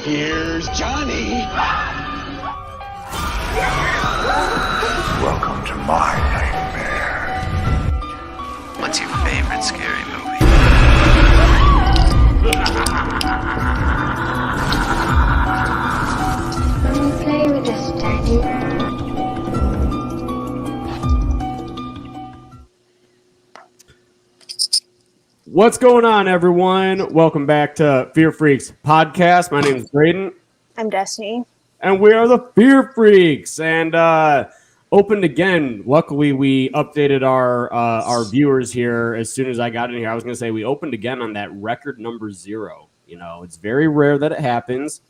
Here's Johnny. Welcome to my nightmare. What's your favorite scary movie? Come play with us, Daddy. What's going on, everyone? Welcome back to Fear Freaks podcast. My name is Braden. I'm Destiny. And we are the Fear Freaks. And opened again. Luckily, we updated our viewers here as soon as I got in here. I was going to say we opened again on that record number 0. You know, it's very rare that it happens.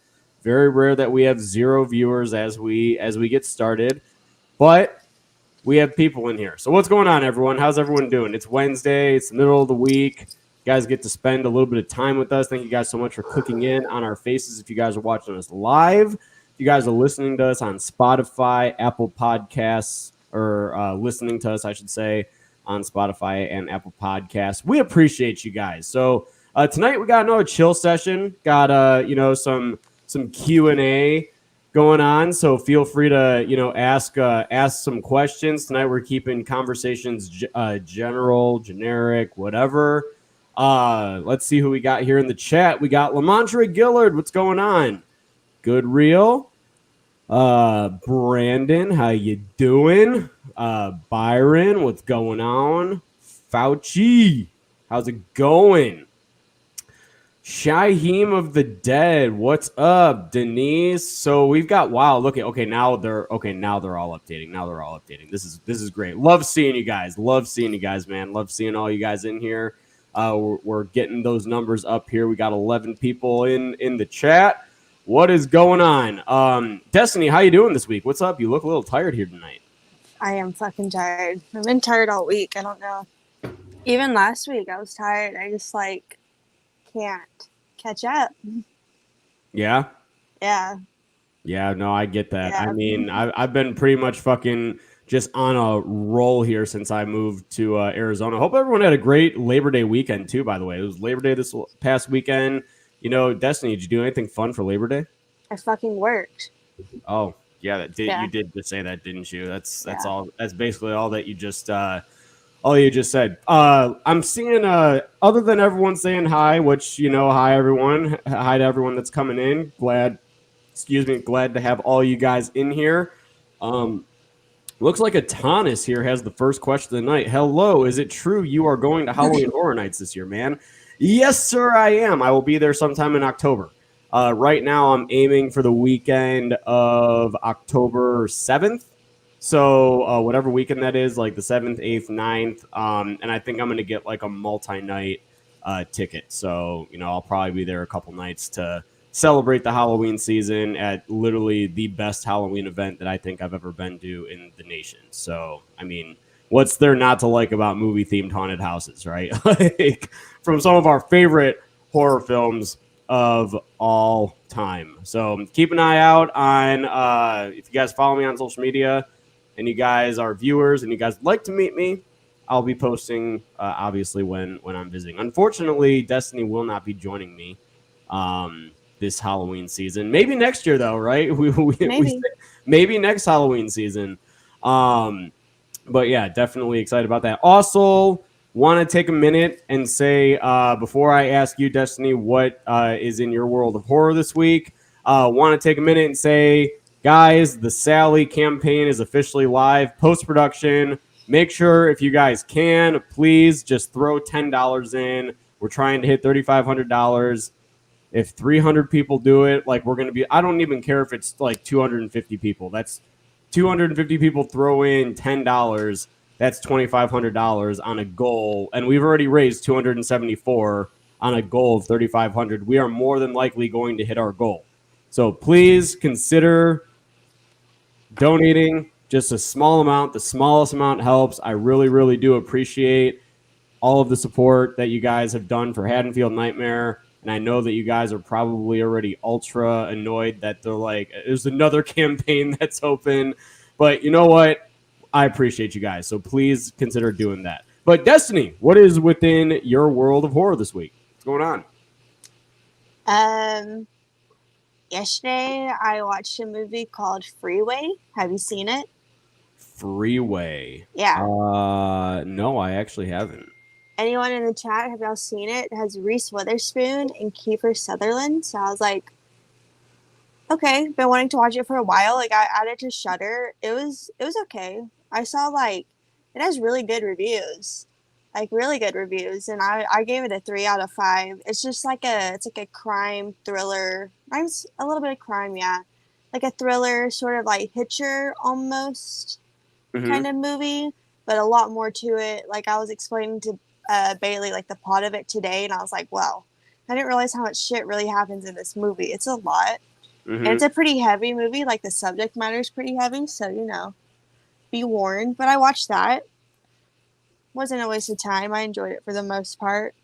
Very rare that we have 0 viewers as we get started. But we have people in here. So what's going on, everyone? How's everyone doing? It's Wednesday. It's the middle of the week. You guys get to spend a little bit of time with us. Thank you guys so much for clicking in on our faces. If you guys are watching us live, if you guys are listening to us on Spotify, Apple Podcasts, or listening to us, I should say, on Spotify and Apple Podcasts, we appreciate you guys. So tonight we got another chill session. Got some Q&A going on, so feel free to ask some questions. Tonight we're keeping conversations general, generic, whatever. Let's see who we got here in the chat. We got Lamontre Gillard. What's going on? Good real. Brandon, how you doing? Byron, what's going on? Fauci, how's it going? Shaheem of the Dead, what's up? Denise, so we've got now they're all updating. This is great. Love seeing you guys, man. Love seeing all you guys in here. We're getting those numbers up here. We got 11 people in the chat. What is going on? Destiny, how you doing this week? What's up? You look a little tired here tonight. I am fucking tired. I've been tired all week. I don't know. Even last week I was tired. I just can't catch up. Yeah? Yeah. Yeah, no, I get that. Yeah. I mean, I've been pretty much fucking just on a roll here since I moved to Arizona. Hope everyone had a great Labor Day weekend too, by the way. It was Labor Day this past weekend. You know, Destiny, did you do anything fun for Labor Day? I fucking worked. Oh, yeah, you did just say that, didn't you? That's all. That's basically all that you just said. I'm seeing other than everyone saying hi, which, hi everyone. Hi to everyone that's coming in. Glad to have all you guys in here. Looks like Atanis here has the first question of the night. Hello, is it true you are going to Halloween Horror Nights this year, man? Yes, sir, I am. I will be there sometime in October. Right now, I'm aiming for the weekend of October 7th. So whatever weekend that is, like the 7th, 8th, 9th. And I think I'm going to get like a multi-night ticket. So, I'll probably be there a couple nights to celebrate the Halloween season at literally the best Halloween event that I think I've ever been to in the nation. So, I mean, what's there not to like about movie-themed haunted houses, right? Like, from some of our favorite horror films of all time. So keep an eye out on, if you guys follow me on social media and you guys are viewers and you guys would like to meet me, I'll be posting, obviously, when I'm visiting. Unfortunately, Destiny will not be joining me this Halloween season. Maybe next year, though, right? Maybe next Halloween season. But yeah, definitely excited about that. Also, want to take a minute and say, before I ask you, Destiny, what is in your world of horror this week, want to take a minute and say, guys, the Sally campaign is officially live, post-production. Make sure, if you guys can, please just throw $10 in. We're trying to hit $3,500. If 300 people do it, like, we're going to be, I don't even care if it's like 250 people. That's 250 people throw in $10. That's $2,500 on a goal. And we've already raised $274 on a goal of $3,500. We are more than likely going to hit our goal. So please consider donating just a small amount. The smallest amount helps. I really, really do appreciate all of the support that you guys have done for Haddonfield Nightmare. And I know that you guys are probably already ultra annoyed that they're like, there's another campaign that's open. But you know what? I appreciate you guys. So please consider doing that. But Destiny, what is within your world of horror this week? What's going on? yesterday I watched a movie called Freeway. Have you seen it? Freeway. Yeah. No, I actually haven't. Anyone in the chat, have y'all seen it? It has Reese Witherspoon and Kiefer Sutherland. So I was like, okay, been wanting to watch it for a while. Like I added to Shudder. It was okay. I saw like it has really good reviews. Like really good reviews. And I gave it a 3 out of 5. It's just like it's like a crime thriller. Mine's a little bit of crime, yeah. Like a thriller, sort of like Hitcher almost kind of movie, but a lot more to it. Like I was explaining to Bailey like the plot of it today, and I was like, wow, I didn't realize how much shit really happens in this movie. It's a lot. And it's a pretty heavy movie. Like the subject matter is pretty heavy, so be warned. But I watched that. Wasn't a waste of time. I enjoyed it for the most part.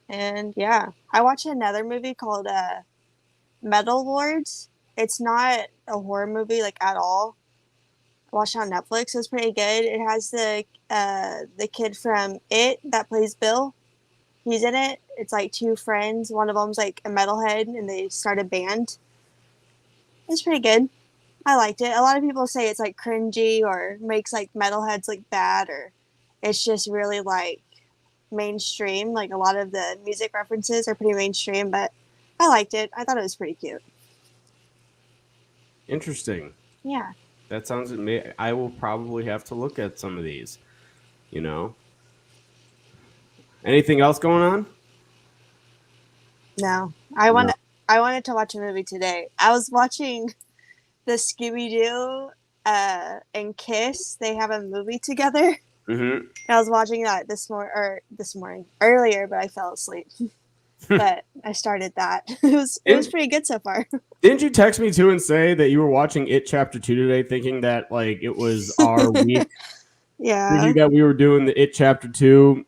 And yeah, I watched another movie called Metal Lords. It's not a horror movie like at all. I watched it on Netflix. It was pretty good. It has the kid from It that plays Bill. He's in it. It's like 2 friends. One of them's like a metalhead, and they start a band. It's pretty good. I liked it. A lot of people say it's like cringy or makes like metalheads look bad, or it's just really like mainstream. Like a lot of the music references are pretty mainstream, but I liked it. I thought it was pretty cute. Interesting. Yeah. That sounds. I will probably have to look at some of these. Anything else going on? No, I wanted to watch a movie today. I was watching the Scooby-Doo and Kiss. They have a movie together. And I was watching that this morning earlier, but I fell asleep. But I started that. It was pretty good so far. Didn't you text me too and say that you were watching It Chapter 2 today, thinking that like it was our week? Yeah. Thinking that we were doing the It Chapter 2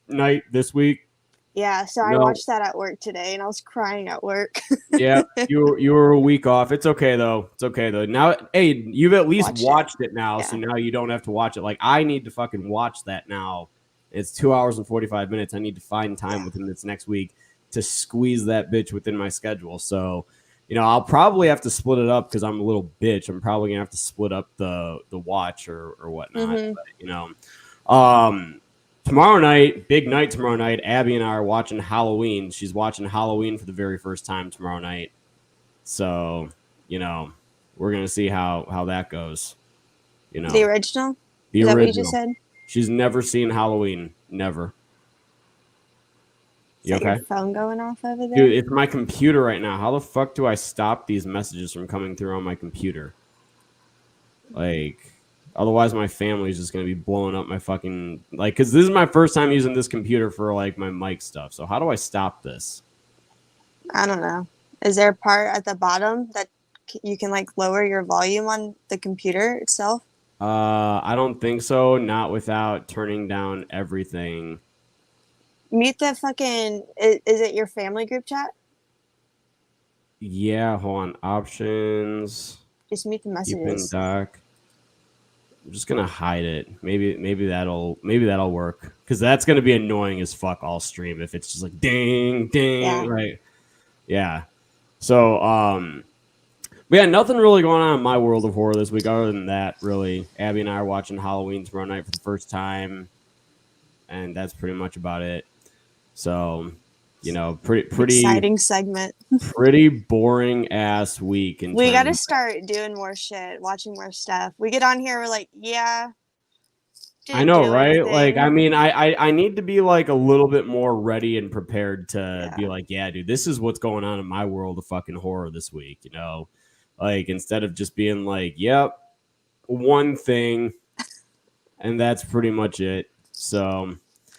night this week? Yeah, so I watched that at work today, and I was crying at work. Yeah, you were a week off. It's okay though. Now, hey, you've at least watched it now, so now you don't have to watch it. Like I need to fucking watch that now. It's 2 hours and 45 minutes. I need to find time within this next week to squeeze that bitch within my schedule. So, I'll probably have to split it up because I'm a little bitch. I'm probably gonna have to split up the watch or whatnot. But, tomorrow night, big night tomorrow night, Abby and I are watching Halloween. She's watching Halloween for the very first time tomorrow night. So, we're going to see how that goes. The original? Is that what you just said? She's never seen Halloween. Never. You okay? Your phone going off over there? Dude, it's my computer right now. How the fuck do I stop these messages from coming through on my computer? Like... Otherwise, my family is just going to be blowing up my fucking... Like, because this is my first time using this computer for, like, my mic stuff. So how do I stop this? I don't know. Is there a part at the bottom that you can, like, lower your volume on the computer itself? I don't think so. Not without turning down everything. Mute the fucking... Is it your family group chat? Yeah, hold on. Options. Just mute the messages. Doc. I'm just gonna hide it. Maybe that'll work because that's gonna be annoying as fuck all stream if it's just like ding ding right. Yeah. So but yeah, nothing really going on in my world of horror this week other than that. Really, Abby and I are watching Halloween tomorrow night for the first time, and that's pretty much about it. So. Pretty exciting segment. Pretty boring ass week. We got to start doing more shit, watching more stuff. We get on here, we're like, yeah. I know, right? Anything. Like, I mean, I need to be like a little bit more ready and prepared to be like, yeah, dude, this is what's going on in my world of fucking horror this week. Like instead of just being like, yep, one thing, and that's pretty much it. So.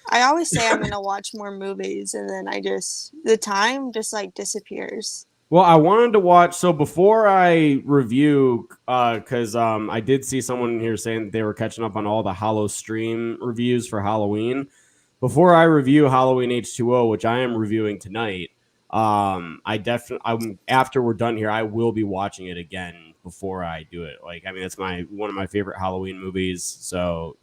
I always say I'm going to watch more movies, and then the time just like disappears. Well, I wanted to watch, so before I review, because I did see someone in here saying that they were catching up on all the Hollow Stream reviews for Halloween. Before I review Halloween H2O, which I am reviewing tonight, after we're done here, I will be watching it again before I do it. Like, I mean, that's one of my favorite Halloween movies, so,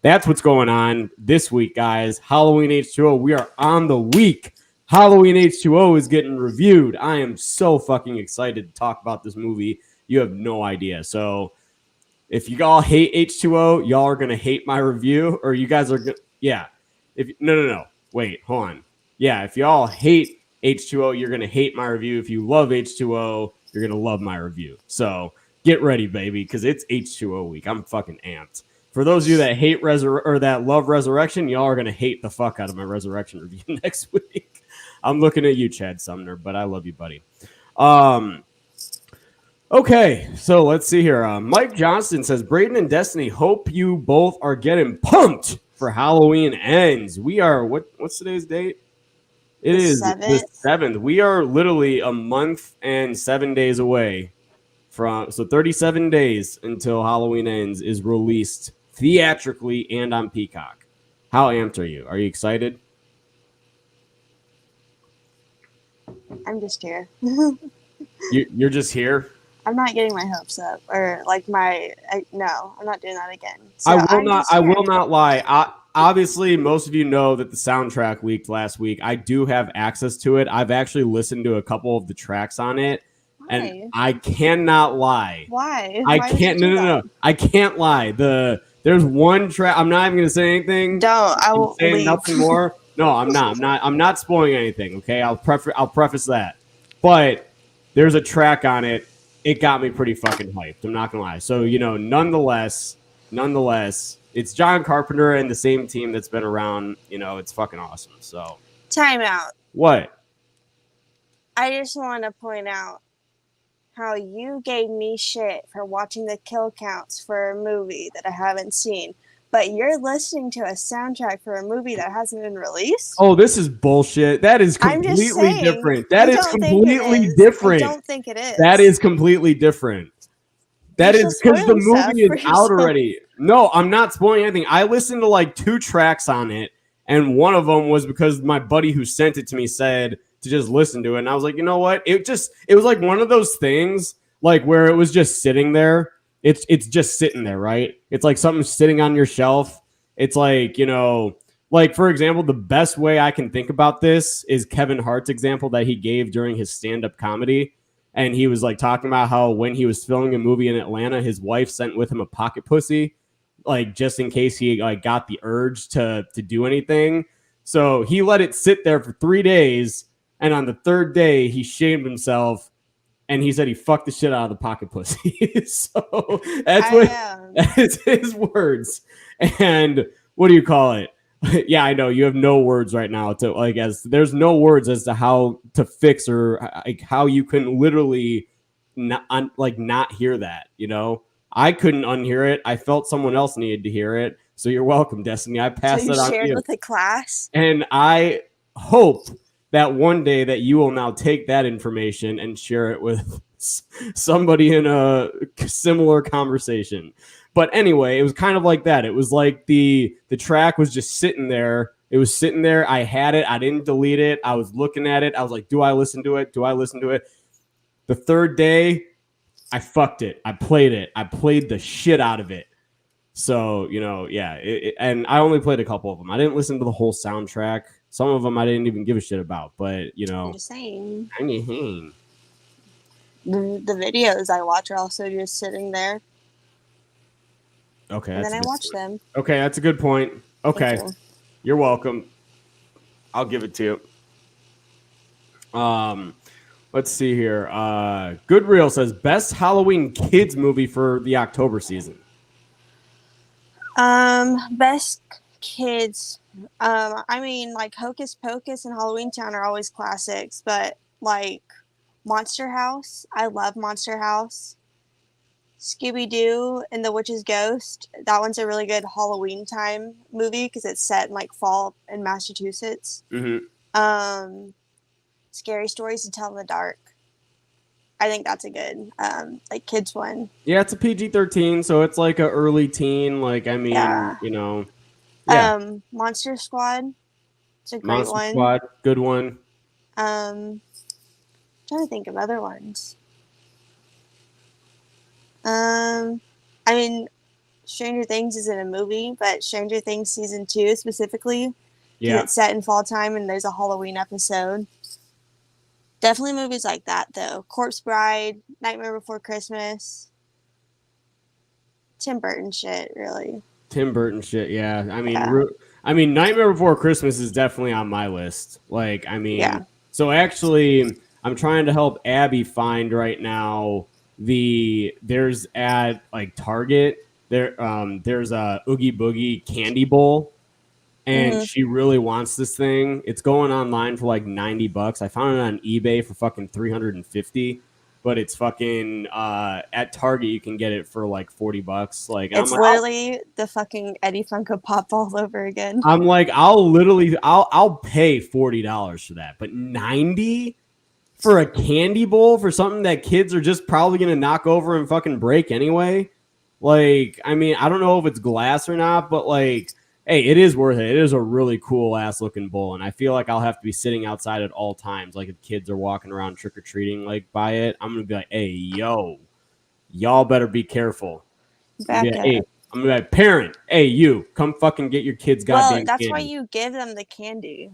that's what's going on this week, guys. Halloween H2O. We are on the week. Halloween H2O is getting reviewed. I am so fucking excited to talk about this movie. You have no idea. So if you all hate H2O, y'all are going to hate my review, or you guys are going to, yeah. No. Wait, hold on. Yeah, if y'all hate H2O, you're going to hate my review. If you love H2O, you're going to love my review. So get ready, baby, because it's H2O week. I'm fucking amped. For those of you that hate or that love Resurrection, y'all are going to hate the fuck out of my Resurrection review next week. I'm looking at you, Chad Sumner, but I love you, buddy. Okay, so let's see here. Mike Johnston says, Braden and Destiny, hope you both are getting pumped for Halloween ends. We are, what's today's date? It is the 7th. We are literally a month and 7 days away so 37 days until Halloween Ends is released theatrically and on Peacock. How amped are you? Are you excited? I'm just here. You're just here? I'm not getting my hopes up or like no, I'm not doing that again. So I will not lie. Obviously, most of you know that the soundtrack leaked last week. I do have access to it. I've actually listened to a couple of the tracks on it. Why? And I cannot lie. Why? I can't. No. I can't lie. There's one track. I'm not even gonna say anything. Don't. I will leave. Nothing more. No, I'm not. I'm not spoiling anything. Okay, I'll preface that. But there's a track on it. It got me pretty fucking hyped. I'm not gonna lie. So nonetheless, it's John Carpenter and the same team that's been around. It's fucking awesome. So time out. What? I just want to point out how you gave me shit for watching the kill counts for a movie that I haven't seen, but you're listening to a soundtrack for a movie that hasn't been released? Oh, this is bullshit. That is completely different. That is completely different. I don't think it is. That is completely different. That is because the movie is out already. No, I'm not spoiling anything. I listened to like 2 tracks on it, and one of them was because my buddy who sent it to me said to just listen to it. And I was like, you know what? It was like one of those things like where it was just sitting there. It's just sitting there, right? It's like something sitting on your shelf. It's like, like for example, the best way I can think about this is Kevin Hart's example that he gave during his stand-up comedy. And he was like talking about how when he was filming a movie in Atlanta, his wife sent with him a pocket pussy, like just in case he like got the urge to do anything. So he let it sit there for 3 days. And on the 3rd day, he shamed himself, and he said he fucked the shit out of the pocket pussy. So that is his words. And what do you call it? Yeah, I know you have no words right now there's no words as to how to fix or like how you can literally not hear that. I couldn't unhear it. I felt someone else needed to hear it. So you're welcome, Destiny. I passed it on to you. Shared with the class, and I hope that one day that you will now take that information and share it with somebody in a similar conversation. But anyway, it was kind of like that. It was like the track was just sitting there. It was sitting there. I had it. I didn't delete it. I was looking at it. I was like, do I listen to it? Do I listen to it? The 3rd day, I fucked it. I played it. I played the shit out of it. So, yeah. And I only played a couple of them. I didn't listen to the whole soundtrack. Some of them I didn't even give a shit about, but I'm just saying. The videos I watch are also just sitting there. Okay. And then I watch them. Okay, that's a good point. Okay. You're welcome. I'll give it to you. Let's see here. Goodreal says best Halloween kids movie for the October season. Best kids. I mean, like Hocus Pocus and Halloween Town are always classics, but like Monster House, I love Monster House. Scooby-Doo and the Witch's Ghost, that one's a really good Halloween time movie because it's set in like fall in Massachusetts. Mm-hmm. Scary Stories to Tell in the Dark, I think that's a good like kids one. Yeah, it's a PG-13, so it's like a early teen. Like, I mean, Yeah. Monster Squad, it's a great Monster one. Squad, good one. Trying to think of other ones. I mean, Stranger Things isn't a movie, but Stranger Things season 2 specifically Yeah. It's set in fall time and there's a Halloween episode. Definitely movies like that, though. Corpse Bride, Nightmare Before Christmas. Tim Burton shit, really. Tim Burton shit, yeah. Yeah. I mean, Nightmare Before Christmas is definitely on my list. Like, I mean, so actually, I'm trying to help Abby find right now there's at like Target there's a Oogie Boogie candy bowl, and she really wants this thing. It's going online for like $90. I found it on eBay for fucking $350. But it's fucking at Target you can get it for like $40. Like, it's I'm like, literally the fucking Eddie Funko Pop all over again. I'm like, I'll pay $40 for that, but 90 for a candy bowl for something that kids are just probably gonna knock over and fucking break anyway. Like, I mean, I don't know if it's glass or not, but like, hey, it is worth it. It is a really cool ass looking bowl, and I feel like I'll have to be sitting outside at all times. Like if kids are walking around trick or treating, like by it, I'm gonna be like, hey, yo, y'all better be careful. Back I'm up. gonna be like, parent, hey, you, come fucking get your kids goddamn Well, that's candy. why you give them the candy.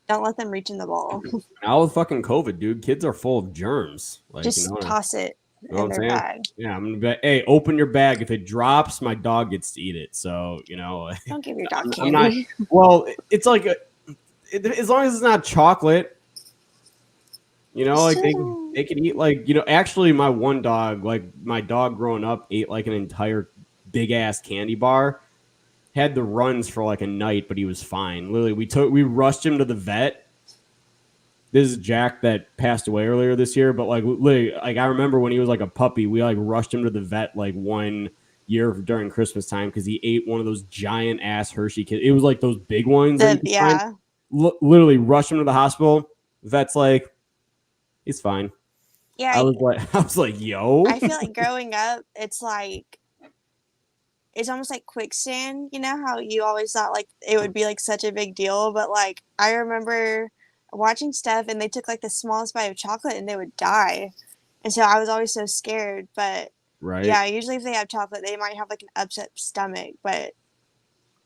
Don't let them reach in the bowl. Now with fucking COVID, dude, kids are full of germs. Like, Just toss it in their bag. Yeah, I'm gonna be like, hey, open your bag. If it drops, my dog gets to eat it. So, you know, Don't give your dog I'm not, candy. well, it's like as long as it's not chocolate, you know, like they can eat like, you know, actually my one dog, like my dog growing up ate like an entire big ass candy bar. Had the runs for like a night, but he was fine. Literally, we rushed him to the vet. This is Jack that passed away earlier this year, but like literally, like I remember when he was like a puppy, we like rushed him to the vet like one year during Christmas time because he ate one of those giant ass Hershey kids. It was like those big ones. Yeah. Literally rushed him to the hospital. Vet's like, he's fine. Yeah. I was like, yo. I feel like growing up, it's almost like quicksand. You know how you always thought like it would be like such a big deal, but like I remember watching stuff and they took like the smallest bite of chocolate and they would die, and so I was always so scared. But right, yeah, usually if they have chocolate, they might have like an upset stomach, but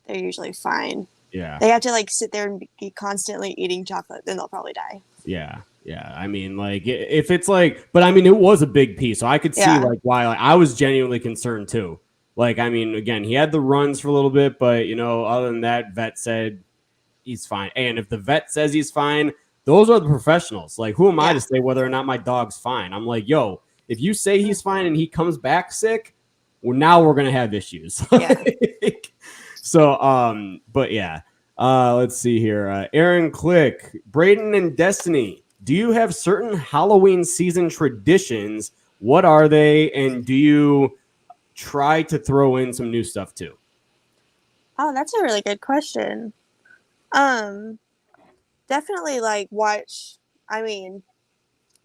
they're usually fine. Yeah, they have to like sit there and be constantly eating chocolate, then they'll probably die. Yeah. I mean, like if it's like, but I mean, it was a big piece, so I could see like why. Like I was genuinely concerned too. Like, I mean, again, he had the runs for a little bit, but you know, other than that, vet said he's fine. And if the vet says he's fine, those are the professionals. Like, who am I to say whether or not my dog's fine? I'm like, yo, if you say he's fine and he comes back sick, well, now we're gonna have issues. Yeah. So, but yeah. Let's see here. Aaron Click, Braden and Destiny. Do you have certain Halloween season traditions? What are they? And do you try to throw in some new stuff too? Oh, that's a really good question. Definitely like I mean,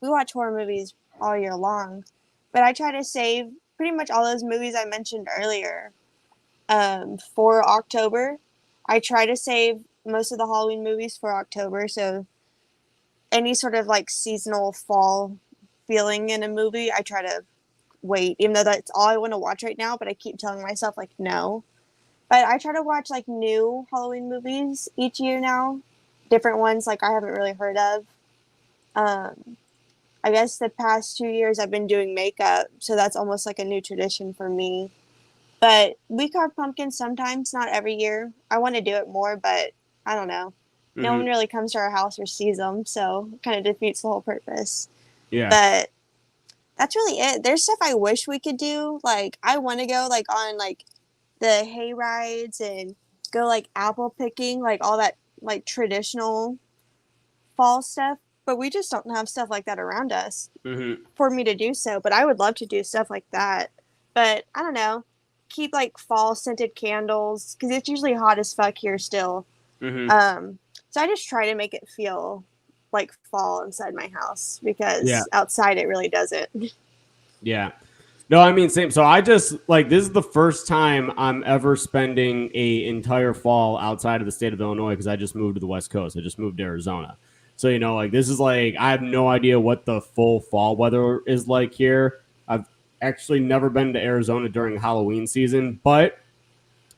we watch horror movies all year long, but I try to save pretty much all those movies I mentioned earlier for October. I try to save most of the Halloween movies for October, so any sort of like seasonal fall feeling in a movie, I try to wait, even though that's all I want to watch right now, but I keep telling myself like no. But I try to watch like new Halloween movies each year now, different ones like I haven't really heard of. I guess the past 2 years I've been doing makeup, so that's almost like a new tradition for me. But we carve pumpkins sometimes, not every year. I want to do it more, but I don't know. No one really comes to our house or sees them, so it kind of defeats the whole purpose. Yeah. But that's really it. There's stuff I wish we could do. Like, I want to go, like, on, like, the hay rides and go, like, apple picking, like, all that, like, traditional fall stuff. But we just don't have stuff like that around us for me to do so. But I would love to do stuff like that. But, I don't know. Keep, like, fall scented candles, because it's usually hot as fuck here still. So I just try to make it feel like fall inside my house, because outside it really doesn't. Yeah. No, I mean, same. So I just like, this is the first time I'm ever spending a entire fall outside of the state of Illinois, because I just moved to the West Coast. I just moved to Arizona. So, you know, like this is like, I have no idea what the full fall weather is like here. I've actually never been to Arizona during Halloween season, but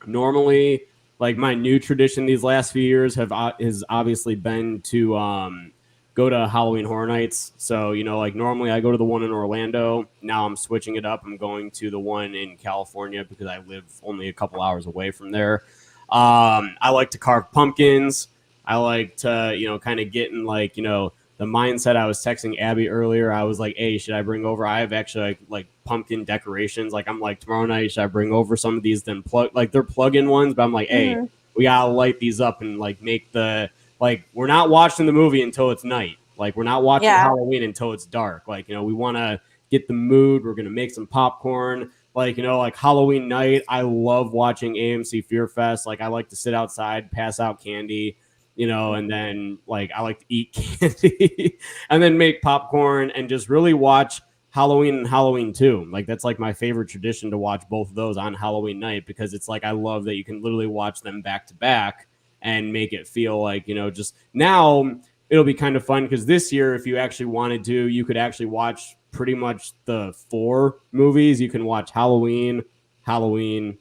normally like my new tradition these last few years has obviously been to go to Halloween Horror Nights. So, you know, like normally I go to the one in Orlando. Now I'm switching it up. I'm going to the one in California because I live only a couple hours away from there. I like to carve pumpkins. I like to, you know, kind of get in like, you know, the mindset. I was texting Abby earlier. I was like, hey, should I bring over? I have actually like pumpkin decorations. Like I'm like, tomorrow night, should I bring over some of these? Then they're plug-in ones, but I'm like, hey, we gotta light these up and like make the, like, we're not watching the movie until it's night. Like we're not watching Halloween until it's dark. Like, you know, we want to get the mood. We're going to make some popcorn. Like, you know, like Halloween night, I love watching AMC Fear Fest. Like I like to sit outside, pass out candy, you know, and then like I like to eat candy and then make popcorn and just really watch Halloween and Halloween 2. Like that's like my favorite tradition, to watch both of those on Halloween night, because it's like I love that you can literally watch them back to back and make it feel like, you know, just now it'll be kind of fun because this year, if you actually wanted to, you could actually watch pretty much the 4 movies. You can watch Halloween, Halloween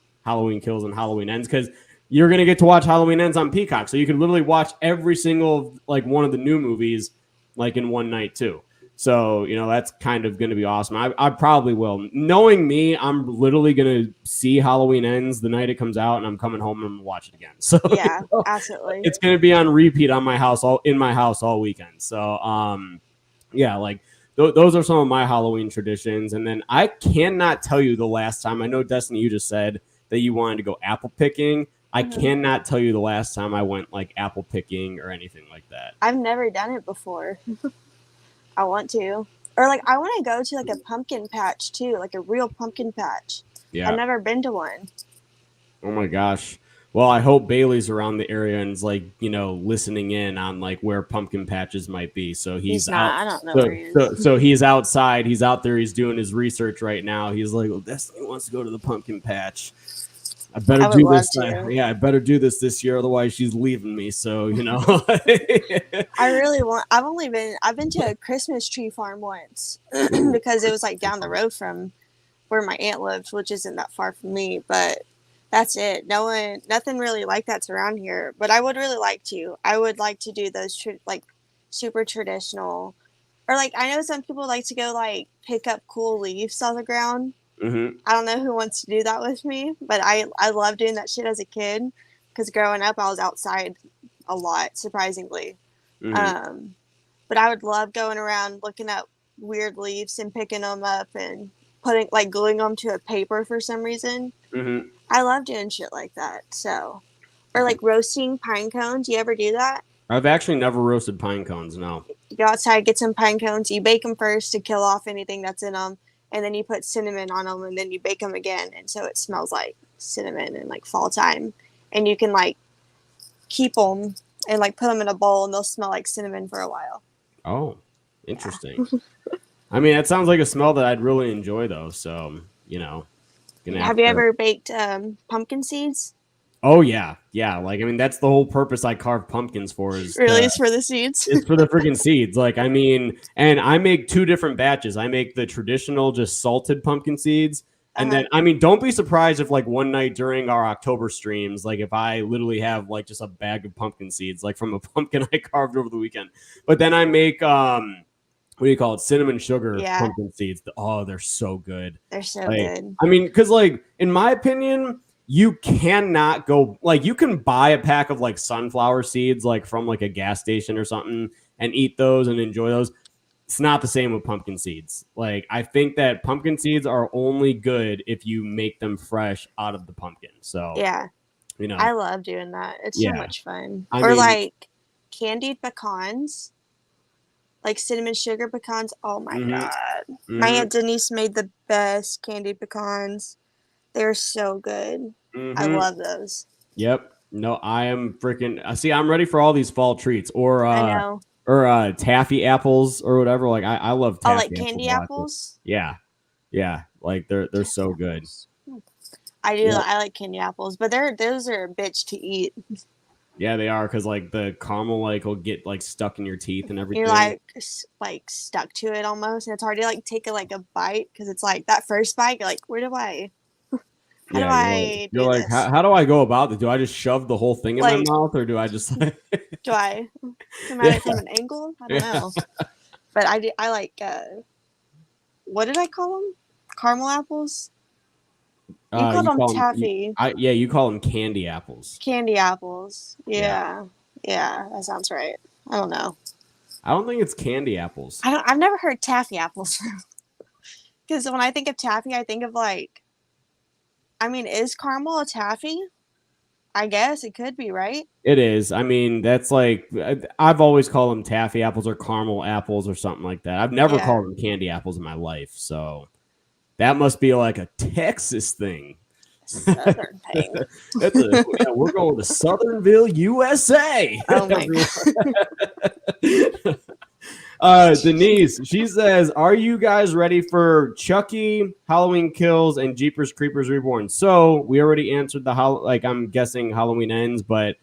Kills, and Halloween Ends, because you're going to get to watch Halloween Ends on Peacock. So you can literally watch every single, like one of the new movies, like in one night too. So, you know, that's kind of going to be awesome. I probably will. Knowing me, I'm literally going to see Halloween Ends the night it comes out, and I'm coming home and I'm going to watch it again. So Yeah, you know, absolutely. it's going to be on repeat on my house, in my house all weekend. So, yeah, like those are some of my Halloween traditions. And then I cannot tell you the last time. I know, Destiny, you just said that you wanted to go apple picking. I cannot tell you the last time I went like apple picking or anything like that. I've never done it before. I want to. Or like I want to go to like a pumpkin patch too, like a real pumpkin patch. Yeah. I've never been to one. Oh my gosh. Well, I hope Bailey's around the area and is like, you know, listening in on like where pumpkin patches might be. So he's not. out. I don't know where he is. So he's outside. He's out there. He's doing his research right now. He's like, well, Destiny wants to go to the pumpkin patch. I better do this. I better do this year. Otherwise, she's leaving me. So, you know. I really want. I've been to a Christmas tree farm once because it was like down the road from where my aunt lived, which isn't that far from me. But that's it. Nothing really like that's around here. But I would really like to. I would like to do those like super traditional, or like I know some people like to go like pick up cool leaves on the ground. Mm-hmm. I don't know who wants to do that with me, but I love doing that shit as a kid because growing up I was outside a lot, surprisingly. Mm-hmm. But I would love going around looking at weird leaves and picking them up and gluing them to a paper for some reason. Mm-hmm. I love doing shit like that. So, or like roasting pine cones. You ever do that? I've actually never roasted pine cones. No. You go outside, get some pine cones. You bake them first to kill off anything that's in them. And then you put cinnamon on them, and then you bake them again, and so it smells like cinnamon in like fall time. And you can like keep them and like put them in a bowl, and they'll smell like cinnamon for a while. Oh, interesting. Yeah. I mean, that sounds like a smell that I'd really enjoy, though. So, you know, have you ever baked pumpkin seeds? Oh yeah. Like, I mean, that's the whole purpose I carve pumpkins for. Is really it's for the seeds. It's for the freaking seeds. Like, I mean, and I make 2 different batches. I make the traditional, just salted pumpkin seeds, and then, I mean, don't be surprised if like one night during our October streams, like if I literally have like just a bag of pumpkin seeds, like from a pumpkin I carved over the weekend. But then I make what do you call it? Cinnamon sugar pumpkin seeds. Oh, they're so good. They're so good. I mean, because like in my opinion, you cannot go, like, you can buy a pack of like sunflower seeds like from like a gas station or something and eat those and enjoy those. It's not the same with pumpkin seeds. Like, I think that pumpkin seeds are only good if you make them fresh out of the pumpkin. So yeah, you know, I love doing that. It's so much fun. I mean, like candied pecans, like cinnamon sugar pecans. Oh my god, my Aunt Denise made the best candied pecans. They're so good. I love those. Yep. No, I am freaking. See, I'm ready for all these fall treats, or I know, or taffy apples or whatever. Like, I love taffy. Oh, like candy apples. Yeah. Like they're so good. I do. Yeah. I like candy apples, but those are a bitch to eat. Yeah, they are, because like the caramel like will get like stuck in your teeth and everything. You're like stuck to it almost, and it's hard to like take a bite because it's like that first bite. You're like, where do I How do I you're do like, this? how do I go about it? Do I just shove the whole thing in my Like, mouth, or do I just like, do I come at yeah, it from an angle? I don't yeah. know. But I like, what did I call them? Caramel apples? You called You them call them, taffy. you call them candy apples. Candy apples. Yeah. Yeah. Yeah, that sounds right. I don't know. I don't think it's candy apples. I've never heard taffy apples. Because when I think of taffy, I think of like, I mean, is caramel a taffy? I guess it could be, right? It is. I mean, that's like I've always called them taffy apples or caramel apples or something like that. I've never Yeah. called them candy apples in my life. So that must be like a Texas thing. Southern thing. We're going to Southernville, USA. Oh my god. Denise, she says, "Are you guys ready for Chucky, Halloween Kills, and Jeepers Creepers Reborn?" So we already answered the I'm guessing Halloween Ends, but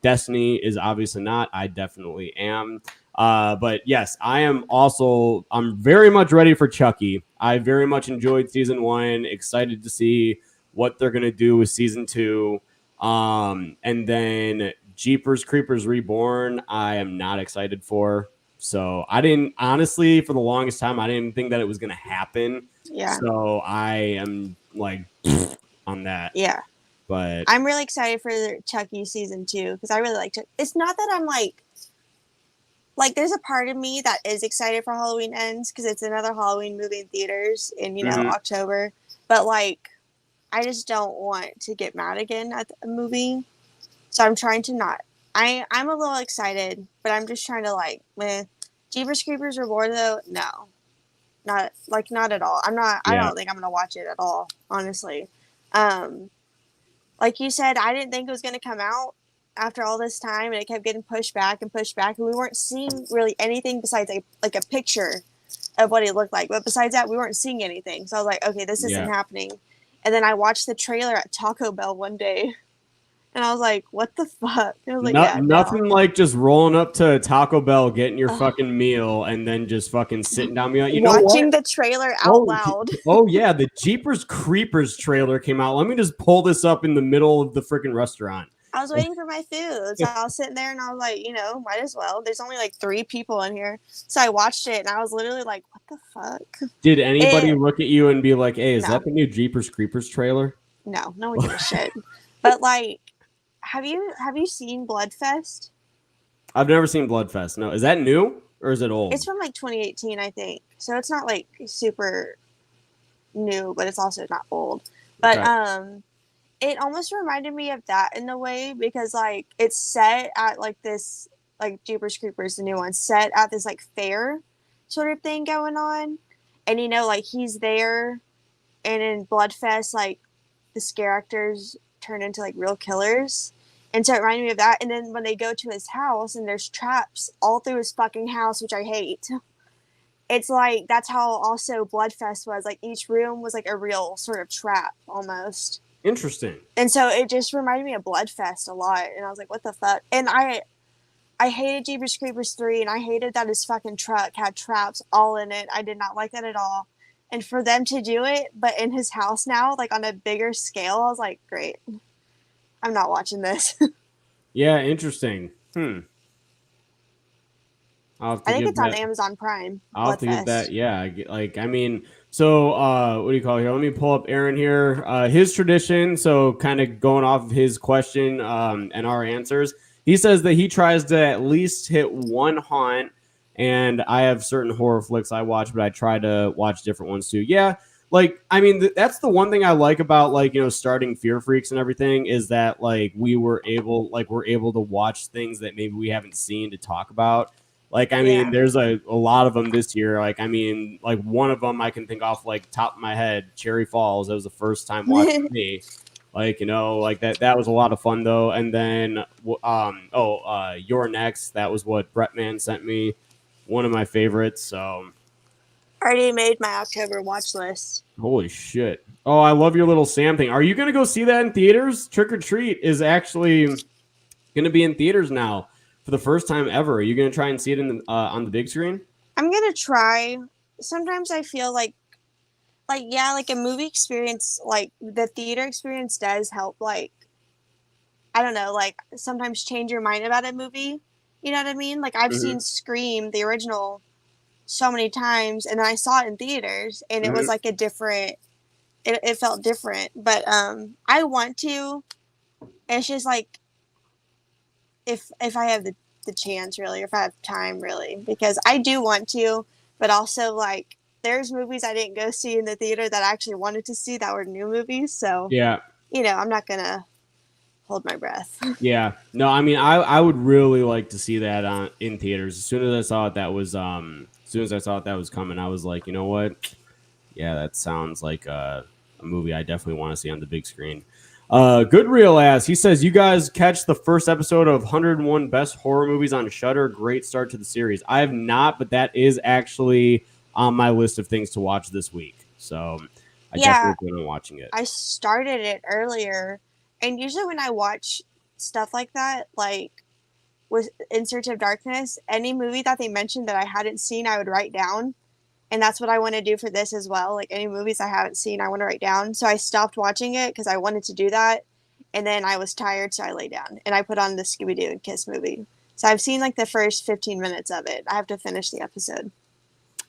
Destiny is obviously not. I definitely am. But yes, I am also. I'm very much ready for Chucky. I very much enjoyed season 1. Excited to see what they're gonna do with season 2. And then Jeepers Creepers Reborn, I am not excited for. So I didn't, honestly, for the longest time, I didn't think that it was going to happen. Yeah. So I am like on that. Yeah. But I'm really excited for Chucky season 2 because I really like Chucky. It's not that I'm like there's a part of me that is excited for Halloween Ends because it's another Halloween movie in theaters in, October. But like, I just don't want to get mad again at the movie. So I'm trying to not. I'm a little excited, but I'm just trying to like, meh. Jeepers Creepers Reborn though, no, not at all. I'm not. I don't think I'm gonna watch it at all, honestly. Like you said, I didn't think it was gonna come out after all this time, and it kept getting pushed back and pushed back, and we weren't seeing really anything besides like a picture of what he looked like. But besides that, we weren't seeing anything. So I was like, okay, this isn't happening. And then I watched the trailer at Taco Bell one day. And I was like, what the fuck? I was like, nothing like just rolling up to Taco Bell, getting your fucking meal, and then just fucking sitting down. Watching the trailer out loud. Oh, yeah. The Jeepers Creepers trailer came out. Let me just pull this up in the middle of the freaking restaurant. I was waiting for my food. So I was sitting there and I was like, might as well. There's only like 3 people in here. So I watched it and I was literally like, what the fuck? Did anybody look at you and be like, hey, is that the new Jeepers Creepers trailer? No one gave a shit. But like, have you seen Bloodfest? I've never seen Bloodfest. No. Is that new or is it old? It's from like 2018, I think. So it's not like super new, but it's also not old. But it almost reminded me of that in a way because like it's set at like this like Jeepers Creepers, the new one, set at this like fair sort of thing going on. And like he's there, and in Bloodfest, like the scare actors turn into like real killers. And so it reminded me of that. And then when they go to his house and there's traps all through his fucking house, which I hate. It's like that's how also Bloodfest was. Like each room was like a real sort of trap almost. Interesting. And so it just reminded me of Bloodfest a lot. And I was like, what the fuck? And I hated Jeepers Creepers 3, and I hated that his fucking truck had traps all in it. I did not like that at all. And for them to do it, but in his house now, like on a bigger scale, I was like, great. I'm not watching this. Yeah, interesting. I think it's on Amazon Prime. I'll have to get that. Yeah, so what do you call it here? Let me pull up Aaron here. His tradition. So kind of going off of his question and our answers. He says that he tries to at least hit one haunt. And I have certain horror flicks I watch, but I try to watch different ones too. Yeah, that's the one thing I like about starting Fear Freaks and everything is that we're able to watch things that maybe we haven't seen to talk about. There's a lot of them this year. One of them I can think off top of my head, Cherry Falls. That was the first time watching me. That was a lot of fun though. And then You're Next. That was what Brettman sent me. One of my favorites. So already made my October watch list. Holy shit. Oh, I love your little Sam thing. Are you going to go see that in theaters? Trick or Treat is actually going to be in theaters now for the first time ever. Are you going to try and see it on the big screen? I'm going to try. Sometimes I feel like like yeah, like a movie experience, like the theater experience does help. Like I don't know, like sometimes change your mind about a movie. You know what I mean? Like I've Mm-hmm. seen Scream, the original, so many times, and then I saw it in theaters, and it Mm-hmm. was like a different. It felt different, but I want to. It's just like if I have the chance really, if I have time really, because I do want to, but also like there's movies I didn't go see in the theater that I actually wanted to see that were new movies. So Yeah. I'm not gonna hold my breath. Yeah. No, I mean, I would really like to see that in theaters. As soon as I saw it, as soon as I saw it that was coming, I was like, you know what? Yeah, that sounds like a movie I definitely want to see on the big screen. Good Real Ass. He says, you guys catch the first episode of 101 Best Horror Movies on Shudder. Great start to the series. I have not, but that is actually on my list of things to watch this week. So I Yeah, definitely plan on watching it. I started it earlier, and usually when I watch stuff like that, like with In Search of Darkness, any movie that they mentioned that I hadn't seen, I would write down. And that's what I want to do for this as well. Like any movies I haven't seen, I want to write down. So I stopped watching it because I wanted to do that. And then I was tired, so I lay down and I put on the Scooby Doo and Kiss movie. So I've seen like the first 15 minutes of it. I have to finish the episode.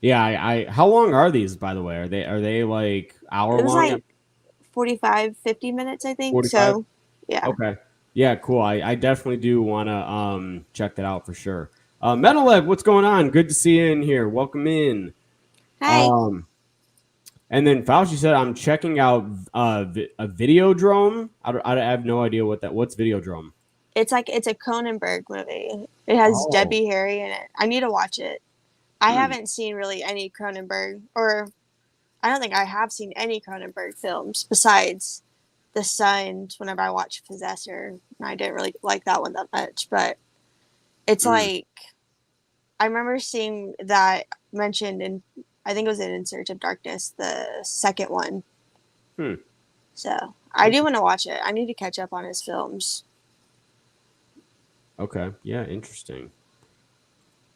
Yeah, I how long are these, by the way? Are they like hour It was long? like 45, 50 minutes, I think. 45? So yeah. Okay. Yeah, cool. I definitely do want to check that out for sure. Metalhead, what's going on? Good to see you in here. Welcome in. Hi. Um, and then Fauci said, I'm checking out a Videodrome. I have no idea what's Videodrome. It's a Cronenberg movie. It has Oh. Debbie Harry in it. I need to watch it. I Hmm. haven't seen really any Cronenberg, or I don't think I have seen any Cronenberg films besides The Sun. Whenever I watched Possessor, I didn't really like that one that much, but it's Hmm. like I remember seeing that mentioned in, I think it was In Search of Darkness, the second one. Hmm. So I do want to watch it. I need to catch up on his films. Okay. Yeah, interesting.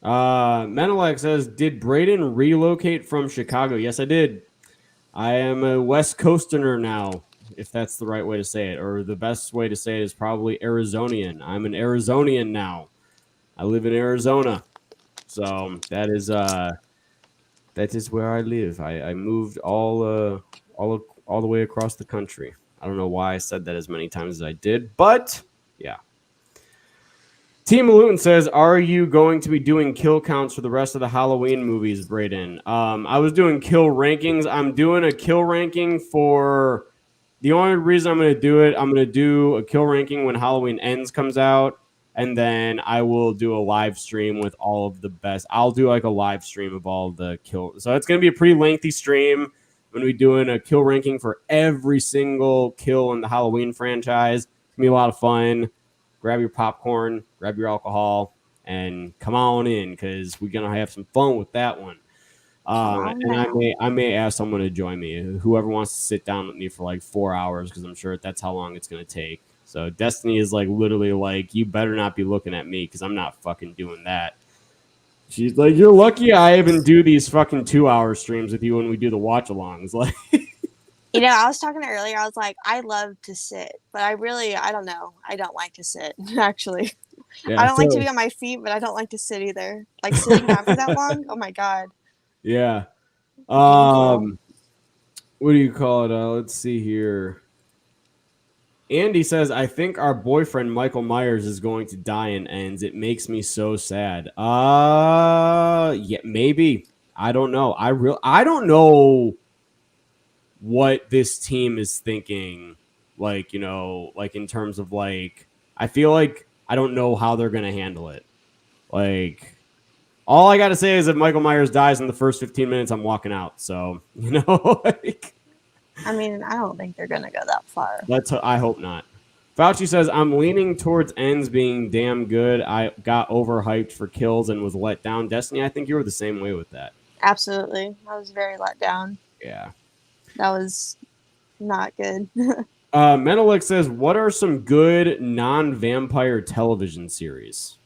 Menelek says, did Braden relocate from Chicago? Yes, I did. I am a West Coasterner now, if that's the right way to say it, or the best way to say it is probably Arizonian. I'm an Arizonian now. I live in Arizona, so that is where I live. I moved all the way across the country. I don't know why I said that as many times as I did, but yeah. Team Luton says, "Are you going to be doing kill counts for the rest of the Halloween movies, Braden?" I was doing kill rankings. I'm doing a kill ranking for the only reason I'm going to do it. I'm going to do a kill ranking when Halloween Ends comes out, and then I will do a live stream with all of the best. I'll do like a live stream of all the kill. So it's going to be a pretty lengthy stream. I'm going to be doing a kill ranking for every single kill in the Halloween franchise. It's going to be a lot of fun. Grab your popcorn, grab your alcohol, and come on in because we're gonna have some fun with that one. Come on And I now. may I may ask someone to join me, whoever wants to sit down with me for like 4 hours, because I'm sure that's how long it's gonna take. So Destiny is like literally like, you better not be looking at me because I'm not fucking doing that. She's like, you're lucky I even do these fucking 2 hour streams with you when we do the watch alongs. Like, I was talking earlier. I was like, I love to sit, but I don't know. I don't like to sit, actually. I yeah. don't like to So be on my feet, but I don't like to sit either. Like sitting down for that long, oh my God, yeah. painful. What do you call it? Let's see here. Andy says, I think our boyfriend Michael Myers is going to die in Ends. It makes me so sad. Yeah, maybe. I don't know. I don't know what this team is thinking, like, like in terms of like, I feel like I don't know how they're gonna handle it. Like, all I gotta say is if Michael Myers dies in the first 15 minutes, I'm walking out. So, like, I mean, I don't think they're gonna go that far. I hope not. Fauci says, I'm leaning towards Ends being damn good. I got overhyped for kills and was let down. Destiny, I think you were the same way with that. Absolutely, I was very let down. Yeah. That was not good. Menelik says, what are some good non-vampire television series?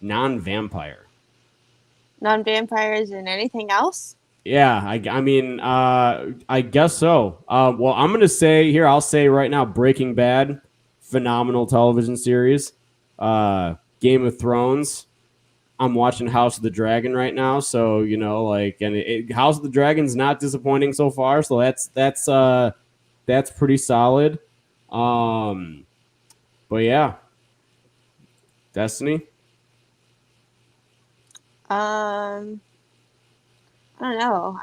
Non-vampire. Non-vampires and anything else. Yeah, I mean, I guess so. Well, I'm gonna say here. I'll say right now, Breaking Bad, phenomenal television series. Game of Thrones. I'm watching House of the Dragon right now, so like, and House of the Dragon's not disappointing so far. So that's pretty solid. Um, but yeah, Destiny. Um, I don't know.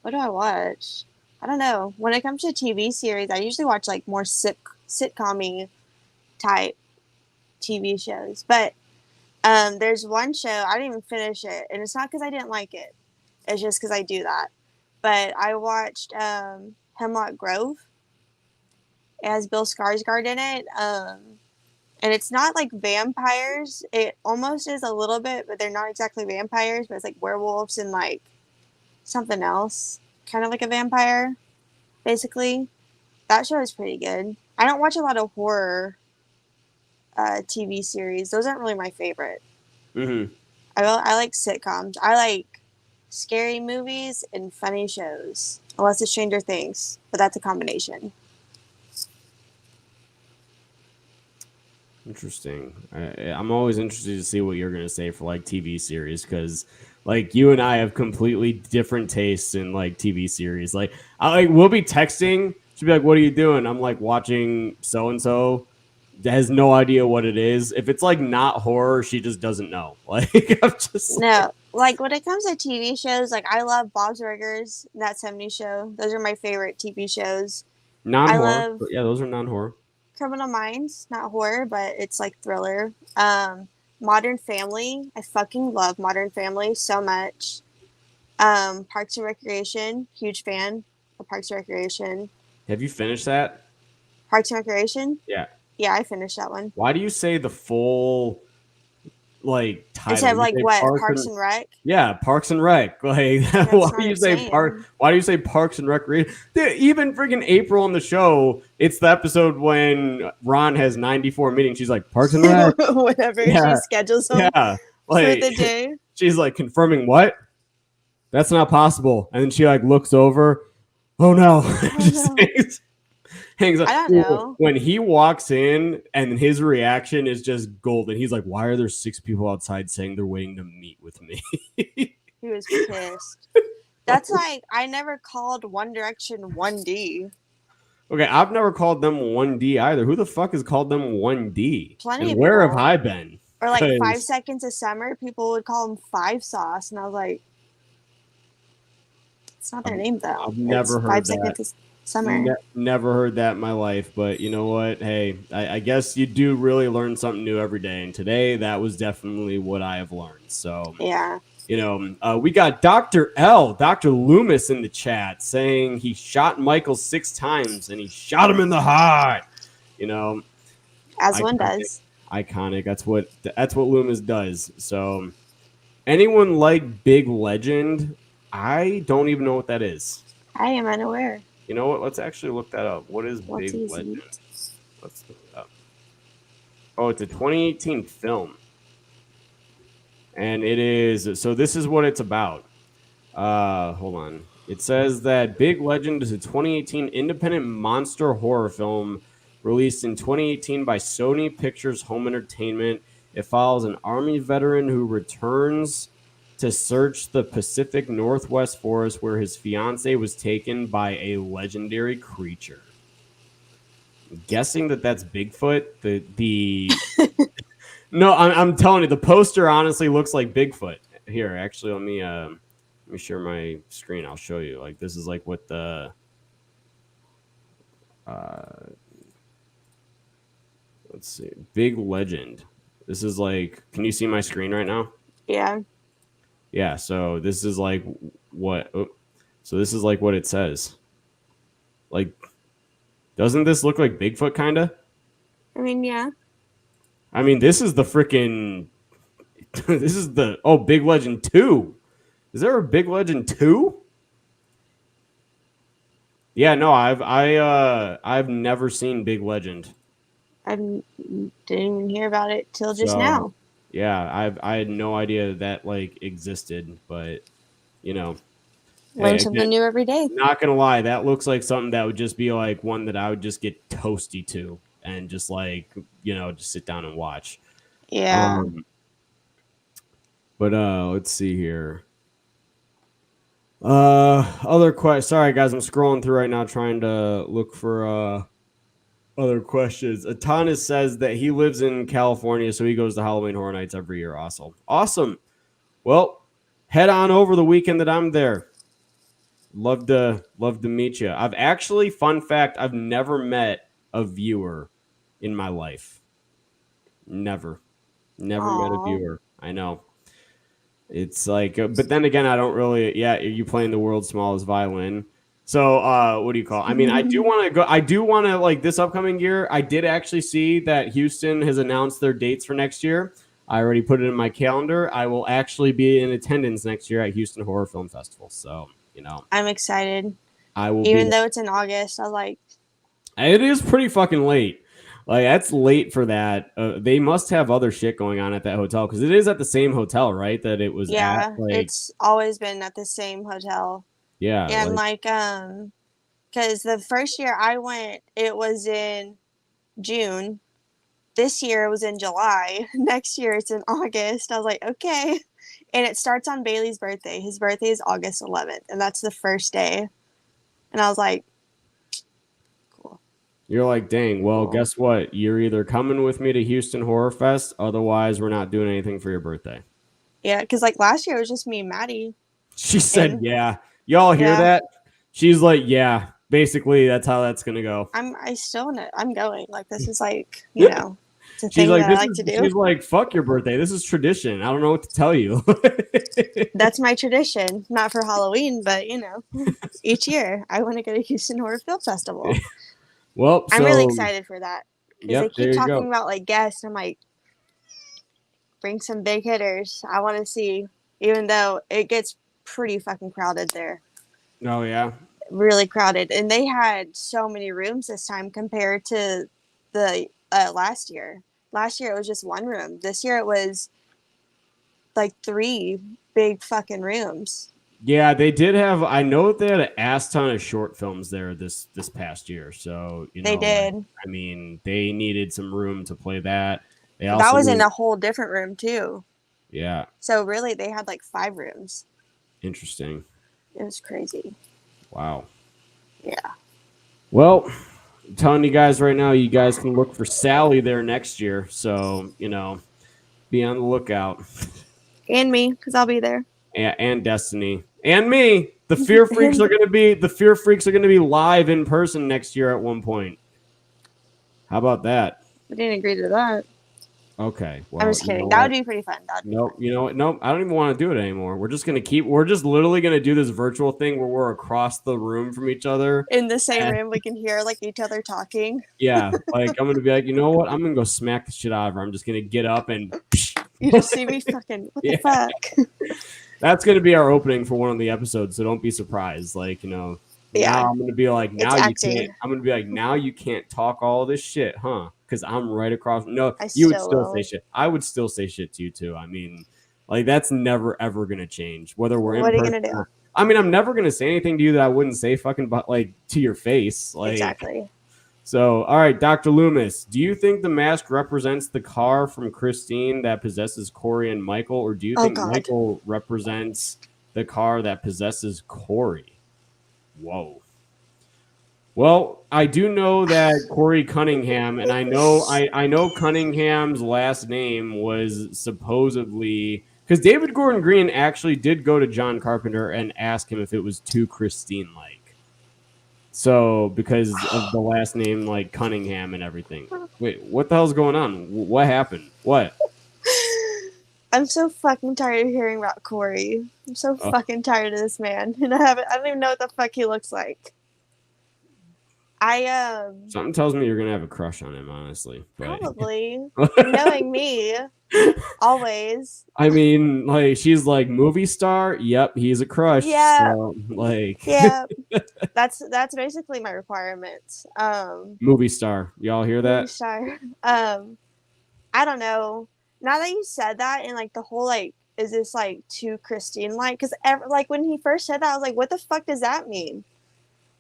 What do I watch? I don't know. When it comes to TV series, I usually watch like more sitcom type TV shows. But there's one show I didn't even finish it, and it's not because I didn't like it. It's just because I do that. But I watched Hemlock Grove. It has Bill Skarsgård in it. And it's not like vampires. It almost is a little bit, but they're not exactly vampires. But it's like werewolves and like something else, kind of like a vampire, basically. That show is pretty good. I don't watch a lot of horror TV series. Those aren't really my favorite. Mm-hmm. I like sitcoms. I like scary movies and funny shows, unless it's Stranger Things, but that's a combination. Interesting. I'm always interested to see what you're gonna say for like TV series because like you and I have completely different tastes in like TV series. Like we'll be texting. She'll be like, "What are you doing?" I'm like watching so and so. Has no idea what it is. If it's like not horror, she just doesn't know. Like I'm just No, like when it comes to TV shows, like I love Bob's Burgers, That 70s Show. Those are my favorite TV shows. I non-horror. love But yeah, those are non-horror. Criminal Minds, not horror, but it's like thriller. Modern Family, I fucking love Modern Family so much. Parks and Recreation, huge fan of Parks and Recreation. Have you finished that? Parks and Recreation? Yeah. Yeah, I finished that one. Why do you say the full like title? Instead of You like say what? Parks and Rec? Yeah, Parks and Rec. Like, That's why what do you I'm say saying. Why do you say Parks and Recreation? Even freaking April in the show, it's the episode when Ron has 94 meetings. She's like Parks and Rec. Whenever Yeah. she schedules them Yeah, for like the day. she's like confirming what? That's not possible. And then she like looks over. Oh no! Just no. hangs up. I don't know. When he walks in and his reaction is just golden. He's like, "Why are there 6 people outside saying they're waiting to meet with me?" He was pissed. That's like I never called One Direction 1D. Okay, I've never called them 1D either. Who the fuck has called them 1D? Plenty and of where people. have I been? Or like 5 'Cause Seconds of Summer, people would call them Five Sauce, and I was like, it's not their name though. I've never heard 5 that. Seconds of Summer. Never heard that in my life, but you know what? Hey, I guess you do really learn something new every day, and today that was definitely what I have learned. So Yeah. We got Dr. Loomis in the chat saying he shot Michael 6 times and he shot him in the heart. As one does. Iconic. That's what Loomis does. So, anyone like Big Legend? I don't even know what that is. I am unaware. You know what? Let's actually look that up. What is What's Big easy? Legend? Let's look it up. Oh, it's a 2018 film. And it is, so this is what it's about. Hold on. It says that Big Legend is a 2018 independent monster horror film released in 2018 by Sony Pictures Home Entertainment. It follows an Army veteran who returns to search the Pacific Northwest forest where his fiancée was taken by a legendary creature. I'm guessing that's Bigfoot. The No, I'm telling you, the poster honestly looks like Bigfoot. Here, actually, let me share my screen. I'll show you. Like, this is like what the let's see, Big Legend. This is like, can you see my screen right now? Yeah. Yeah. So this is like what. So this is like what it says. Like, doesn't this look like Bigfoot kind of? I mean, yeah. I mean, this is the freaking. This is the Big Legend 2. Is there a Big Legend 2? Yeah, no, I've never seen Big Legend. I didn't even hear about it till just now. Yeah, I had no idea that like existed, but you know, Learn hey, something again, new every day. not gonna lie, that looks like something that would just be like one that I would just get toasty to and just like just sit down and watch. Yeah. Um, but let's see here. Other questions. Sorry, guys, I'm scrolling through right now trying to look for other questions. Atanas says that he lives in California, so he goes to Halloween Horror Nights every year. Awesome, awesome. Well, head on over the weekend that I'm there. Love to meet you. I've actually, fun fact, I've never met a viewer in my life. Never met a Aw. viewer. I know. It's like, but then again, I don't really. Yeah, you playing the world's smallest violin. So, what do you call it? I mean, I do want to go. I do want to like this upcoming year. I did actually see that Houston has announced their dates for next year. I already put it in my calendar. I will actually be in attendance next year at Houston Horror Film Festival. So, I'm excited. I will be Even there. though it's in August, I was like, It is pretty fucking late. Like that's late for that. They must have other shit going on at that hotel because it is at the same hotel, right? That it was at. yeah, Like, it's always been at the same hotel. yeah, And like like, because the first year I went, it was in June. This year it was in July. Next year it's in August. I was like, okay. And it starts on Bailey's birthday. His birthday is August 11th, and that's the first day. And I was like, cool. you're like, dang. Well, Cool. guess what? You're either coming with me to Houston Horror Fest, otherwise we're not doing anything for your birthday. Yeah, because like last year it was just me and Maddie. She said, And "Yeah." Y'all hear yeah, that? She's like, "Yeah." Basically, that's how that's gonna go. I'm going. Like this is like, it's a She's thing like, that I "This like is." to do. She's like, "Fuck your birthday. This is tradition. I don't know what to tell you." That's my tradition. Not for Halloween, but each year I want to go to Houston Horror Film Festival. Well, I'm really so excited for that because they yep, keep there you talking go. about like guests. I'm like, bring some big hitters. I want to see, even though it gets pretty fucking crowded there. Oh yeah, Really crowded. And they had so many rooms this time compared to the last year. Last year it was just one room. This year it was like three big fucking rooms. yeah. They did have. I know they had an ass ton of short films there this past year. So They like, did. I mean, they needed some room to play that. They That also was in need, a whole different room too. yeah, So really they had like 5 rooms. interesting. It was crazy. Wow. Yeah. Well, I'm telling you guys right now, you guys can look for Sally there next year. So, be on the lookout. And me, because I'll be there. And Destiny. And me. The Fear Freaks are gonna be live in person next year at one point. How about that? I didn't agree to that. Okay. Well, I'm just you know kidding. That would what? be pretty fun. That would be Nope. fun. You know what? Nope. I don't even want to do it anymore. We're just literally gonna do this virtual thing where we're across the room from each other. In the same And room, we can hear like each other talking. yeah, like I'm gonna be like, you know what? I'm gonna go smack the shit out of her. I'm just gonna get up and You just see me fucking, what Yeah. the fuck? that's gonna be our opening for one of the episodes. So don't be surprised. Like, Yeah. now I'm gonna be like, It's now you acting. can't. I'm gonna be like, now you can't talk all this shit, huh? Because I'm right across. No, I you would still still will. say shit. I would still say shit to you too. I mean, like that's never ever gonna change. Whether we're in What are you person. gonna do? I mean, I'm never gonna say anything to you that I wouldn't say fucking like to your face. Like, Exactly. so, all right, Dr. Loomis, do you think the mask represents the car from Christine that possesses Corey and Michael, or do you Oh, think God. Michael represents the car that possesses Corey? Whoa. Well, I do know that Corey Cunningham, and I know Cunningham's last name was supposedly because David Gordon Green actually did go to John Carpenter and ask him if it was too Christine like. So because of the last name like Cunningham and everything. Wait, what the hell's going on? What happened? What? I'm so fucking tired of hearing about Corey. I'm so Oh. fucking tired of this man. And I don't even know what the fuck he looks like. Something tells me you're gonna have a crush on him, honestly. But Probably. Knowing me, always. I mean, like she's like movie star. Yep, he's a crush. Yeah. So, like Yeah. That's basically my requirements. movie star. Y'all hear Movie that? star. I don't know. now that you said that, and like the whole like, is this like too Christine like? Because like when he first said that, I was like, what the fuck does that mean?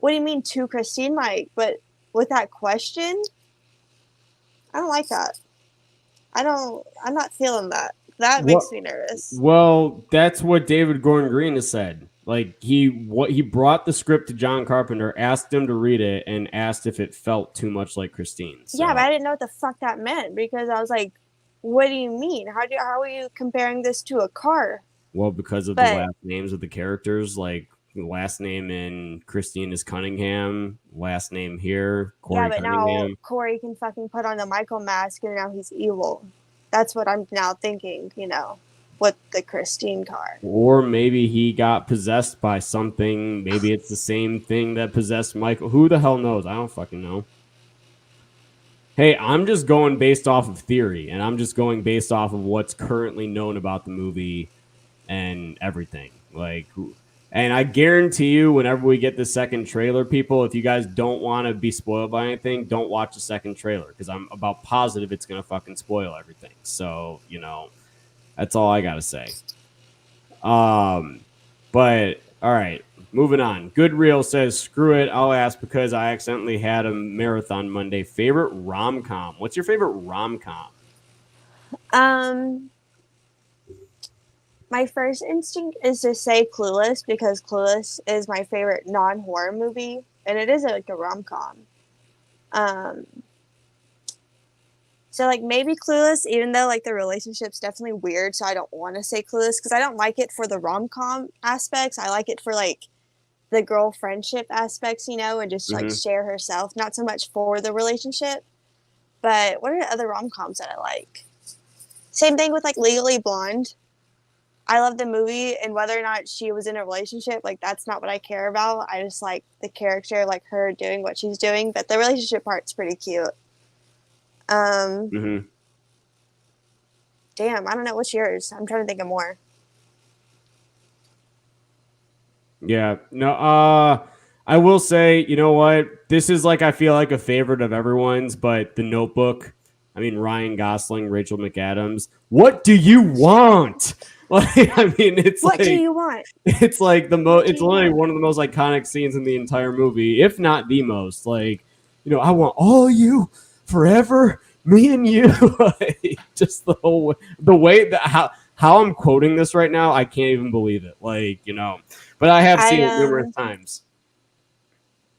What do you mean too Christine like? But with that question, I don't like that. I'm not feeling that. That makes me nervous. Well, that's what David Gordon Green has said. Like he brought the script to John Carpenter, asked him to read it, and asked if it felt too much like Christine. So. Yeah, but I didn't know what the fuck that meant because I was like, what do you mean? How are you comparing this to a car? Well, because of the last names of the characters, like the last name in Christine is Cunningham, last name here, Corey Cunningham. Now Corey can fucking put on the Michael mask and now he's evil. That's what I'm now thinking, with the Christine car. Or maybe he got possessed by something. Maybe it's the same thing that possessed Michael. Who the hell knows? I don't fucking know. Hey, I'm just going based off of theory, and I'm just going based off of what's currently known about the movie and everything. And I guarantee you, whenever we get the second trailer, people, if you guys don't want to be spoiled by anything, don't watch the second trailer because I'm about positive it's going to fucking spoil everything. So, that's all I got to say. But, all right, moving on. Good Real says, screw it, I'll ask because I accidentally had a marathon Monday. Favorite rom-com? What's your favorite rom-com? My first instinct is to say Clueless because Clueless is my favorite non-horror movie, and it is like a rom-com. So like maybe Clueless, even though like the relationship's definitely weird, so I don't want to say Clueless because I don't like it for the rom-com aspects. I like it for like the girl friendship aspects, and just like share herself, not so much for the relationship. But what are the other rom-coms that I like? Same thing with like Legally Blonde. I love the movie, and whether or not she was in a relationship, like that's not what I care about. I just like the character, like her doing what she's doing. But the relationship part's pretty cute. Damn, I don't know what's yours. I'm trying to think of more. Yeah, no, I will say, you know what? This is like I feel like a favorite of everyone's, but The Notebook. I mean, Ryan Gosling, Rachel McAdams. What do you want? It's what do you want? It's like it's literally one of the most iconic scenes in the entire movie, if not the most. I want all you forever, me and you. Just the way that how I'm quoting this right now, I can't even believe it. But I have seen it numerous times.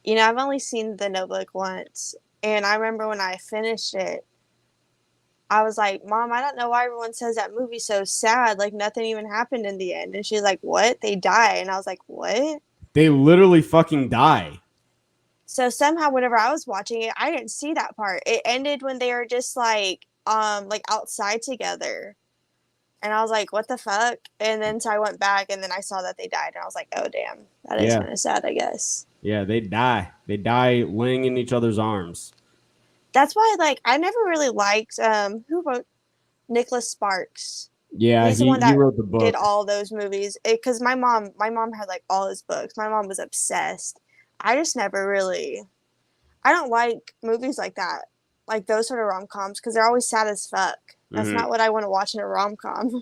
I've only seen The Notebook once, and I remember when I finished it, I was like, Mom, I don't know why everyone says that movie's so sad. Like, nothing even happened in the end. And she's like, what? They die. And I was like, what? They literally fucking die. So somehow, whenever I was watching it, I didn't see that part. It ended when they were just like outside together. And I was like, what the fuck? And then so I went back and then I saw that they died. And I was like, oh, damn. That is kind of sad, I guess. Yeah, they die. They die laying in each other's arms. That's why, I never really liked who wrote Nicholas Sparks. Yeah, he's the one that wrote the book. Did all those movies. Because my mom had all his books. My mom was obsessed. I just never really. I don't like movies like that, like those sort of rom-coms, because they're always sad as fuck. That's not what I want to watch in a rom-com.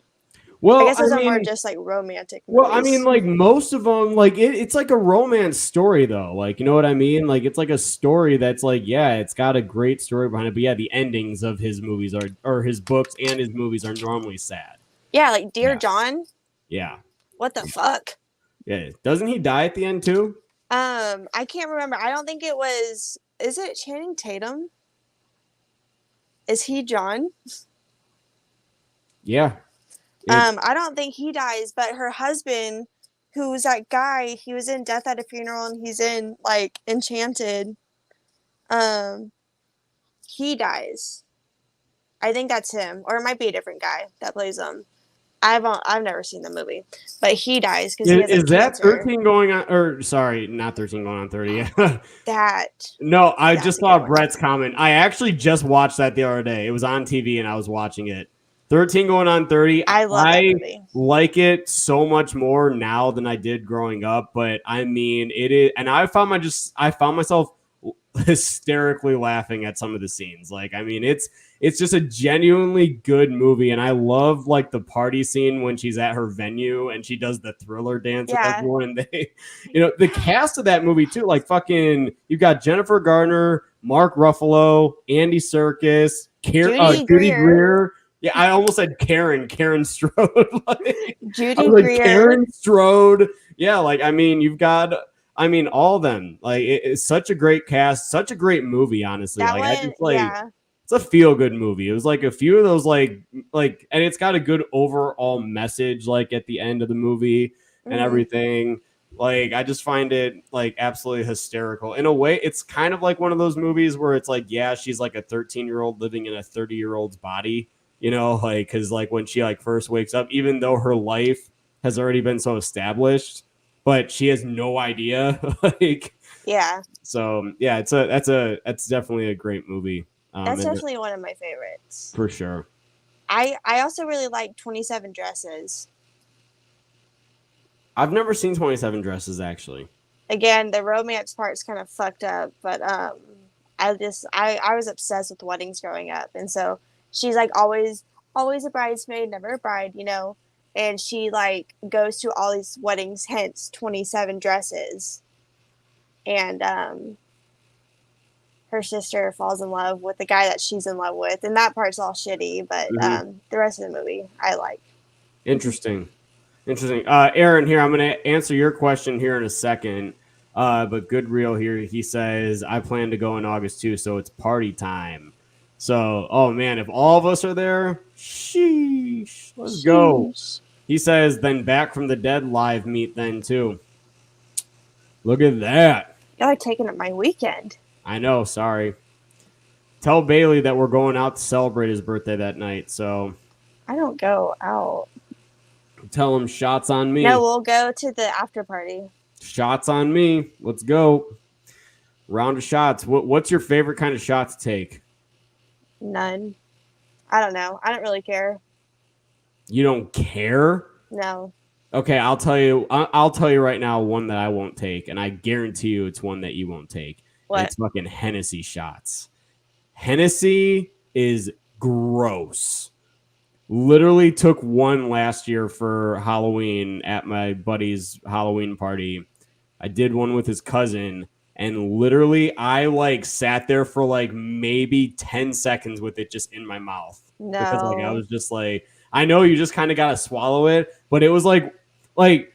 Well, I guess those are more just romantic movies. Well, I mean, most of them, it's like a romance story, though. You know what I mean? It's like a story that's it's got a great story behind it. But yeah, the endings of his movies or his books and his movies are normally sad. Yeah, Dear John. Yeah. What the fuck? Yeah, doesn't he die at the end too? I can't remember. I don't think it was. Is it Channing Tatum? Is he John? Yeah. I don't think he dies, but her husband, who's that guy, he was in Death at a Funeral and he's in Enchanted. He dies. I think that's him, or it might be a different guy that plays him. I've never seen the movie, but he dies because he has is that cancer. 13 going on? Or sorry, not 13 going on 30. No, I just saw Brett's comment. I actually just watched that the other day. It was on TV and I was watching it. 13 going on 30. I love that movie. Like it so much more now than I did growing up. But I mean, it is, and I found myself hysterically laughing at some of the scenes. It's it's just a genuinely good movie. And I love like the party scene when she's at her venue and she does the Thriller dance with everyone. And they, the cast of that movie too, like fucking, you've got Jennifer Garner, Mark Ruffalo, Andy Serkis, Judy Greer. Yeah, I almost said Karen Strode. Judy Greer. Karen Strode. Yeah, like, I mean, you've got, all of them. Like, it's such a great cast, such a great movie, honestly. It's a feel-good movie. It was like a few of those, like, and it's got a good overall message, like, at the end of the movie and everything. Like, I just find it, like, absolutely hysterical. In a way, it's kind of like one of those movies where it's like, yeah, she's like a 13-year-old living in a 30-year-old's body, like, because, like, when she, like, first wakes up, even though her life has already been so established, but she has no idea. So, yeah, that's definitely a great movie. That's definitely one of my favorites. For sure. I also really like 27 Dresses. I've never seen 27 Dresses, actually. Again, the romance part's kind of fucked up, but I was obsessed with weddings growing up, and so she's like always a bridesmaid, never a bride, and she like goes to all these weddings, hence 27 dresses, and her sister falls in love with the guy that she's in love with, and that part's all shitty, but the rest of the movie I like. Interesting. Aaron, here, I'm going to answer your question here in a second. But Good Real here, he says, I plan to go in August too, so it's party time. So, oh man, if all of us are there, sheesh, let's go. He says, then Back from the Dead live meet then too. Look at that. Y'all taking up my weekend. I know, sorry. Tell Bailey that we're going out to celebrate his birthday that night, so. I don't go out. Tell him shots on me. No, we'll go to the after party. Shots on me. Let's go. Round of shots. What's your favorite kind of shot to take? None. I don't know. I don't really care. You don't care? No. Okay, I'll tell you right now one that I won't take, and I guarantee you it's one that you won't take. What? It's fucking Hennessy shots. Hennessy is gross. Literally took one last year for Halloween at my buddy's Halloween party. I did one with his cousin, and literally I like sat there for like maybe 10 seconds with it just in my mouth. No. Because like I was just like, I know you just kind of gotta swallow it, but it was like I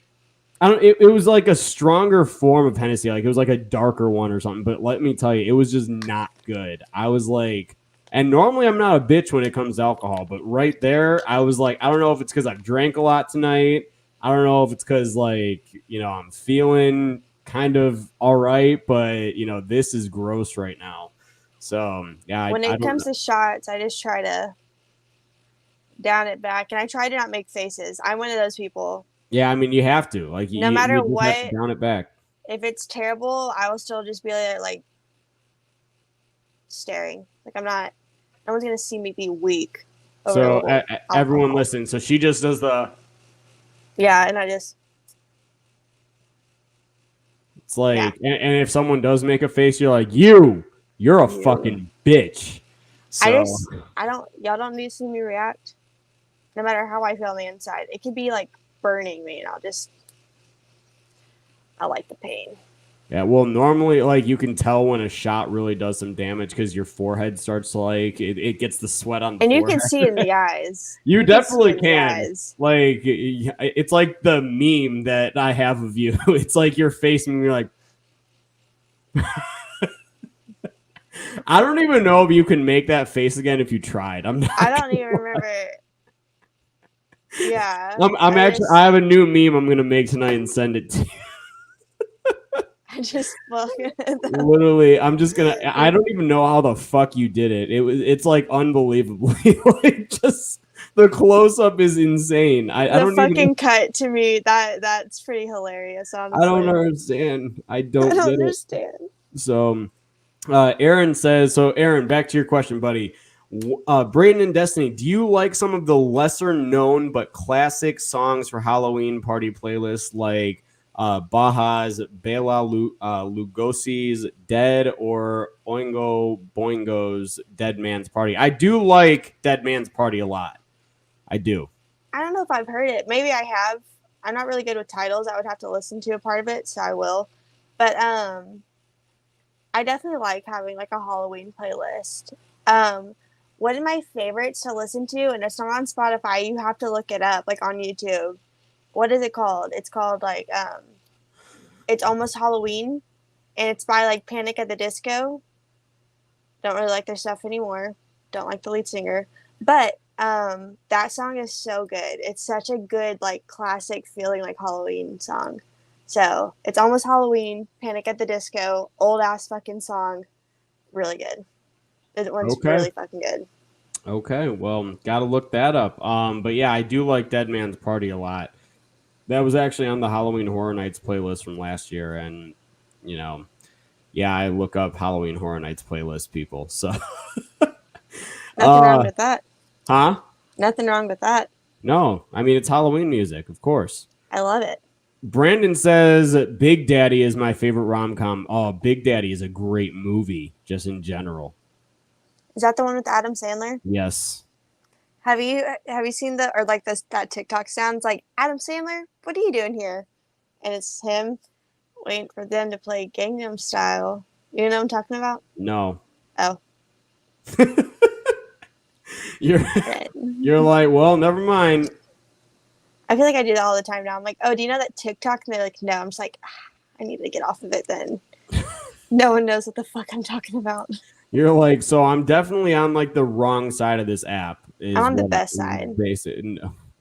don't. It was like a stronger form of Hennessy. Like it was like a darker one or something. But let me tell you, it was just not good. I was like. And normally I'm not a bitch when it comes to alcohol, but right there, I was like, I don't know if it's because I've drank a lot tonight. I don't know if it's because, like, I'm feeling kind of all right, but, this is gross right now. So, yeah. When it comes to shots, I just try to down it back, and I try to not make faces. I'm one of those people. Yeah, I mean, you have to. Like, no matter you what, have to down it back. If it's terrible, I will still just be there, like, staring. Like, I'm not. No one's gonna see me be weak. So everyone listen. So she just does the. Yeah, and I just. It's like, yeah. And if someone does make a face, you're like, you're a fucking bitch. So. Y'all don't need to see me react. No matter how I feel on the inside, it could be like burning me, and I like the pain. Yeah, well, normally, like, you can tell when a shot really does some damage because your forehead starts to, like, it gets the sweat on the forehead. And you can see it in the eyes. You definitely can. Like, it's like the meme that I have of you. It's like your face and you're like... I don't even know if you can make that face again if you tried. I don't even remember it. Yeah. I have a new meme I'm going to make tonight and send it to you. Literally, I'm just gonna. I don't even know how the fuck you did it. It's like unbelievably. Like just the close up is insane. I don't fucking even, cut to me. That's pretty hilarious. Honestly. I don't understand. I don't understand. So, Aaron says. So, Aaron, back to your question, buddy. Braden and Destiny, do you like some of the lesser known but classic songs for Halloween party playlists like? Baja's, Bela Lugosi's Dead, or Oingo Boingo's Dead Man's Party. I do like Dead Man's Party a lot. I do. I don't know if I've heard it. Maybe I have. I'm not really good with titles. I would have to listen to a part of it, so I will. But I definitely like having like a Halloween playlist. One of my favorites to listen to, and it's not on Spotify, you have to look it up, like on YouTube. What is it called? It's called like It's Almost Halloween, and it's by like Panic at the Disco. Don't really like their stuff anymore. Don't like the lead singer. But that song is so good. It's such a good, like, classic feeling like Halloween song. So It's Almost Halloween, Panic at the Disco, old ass fucking song. Really good. It one's really fucking good. Okay, well, gotta look that up. But yeah, I do like Dead Man's Party a lot. That was actually on the Halloween Horror Nights playlist from last year, and you know, yeah, I look up Halloween Horror Nights playlist, people. So nothing wrong with that. Huh? Nothing wrong with that. No, I mean it's Halloween music, of course. I love it. Brandon says Big Daddy is my favorite rom-com. Oh, Big Daddy is a great movie, just in general. Is that the one with Adam Sandler? Yes. Have you seen that TikTok sounds like Adam Sandler? What are you doing here? And it's him waiting for them to play Gangnam Style. You know what I'm talking about? No. Oh. You're like, well, never mind. I feel like I do that all the time now. I'm like, oh, do you know that TikTok? And they're like, no. I'm just like, I need to get off of it then. No one knows what the fuck I'm talking about. You're like, so I'm definitely on like the wrong side of this app. I'm on the best side.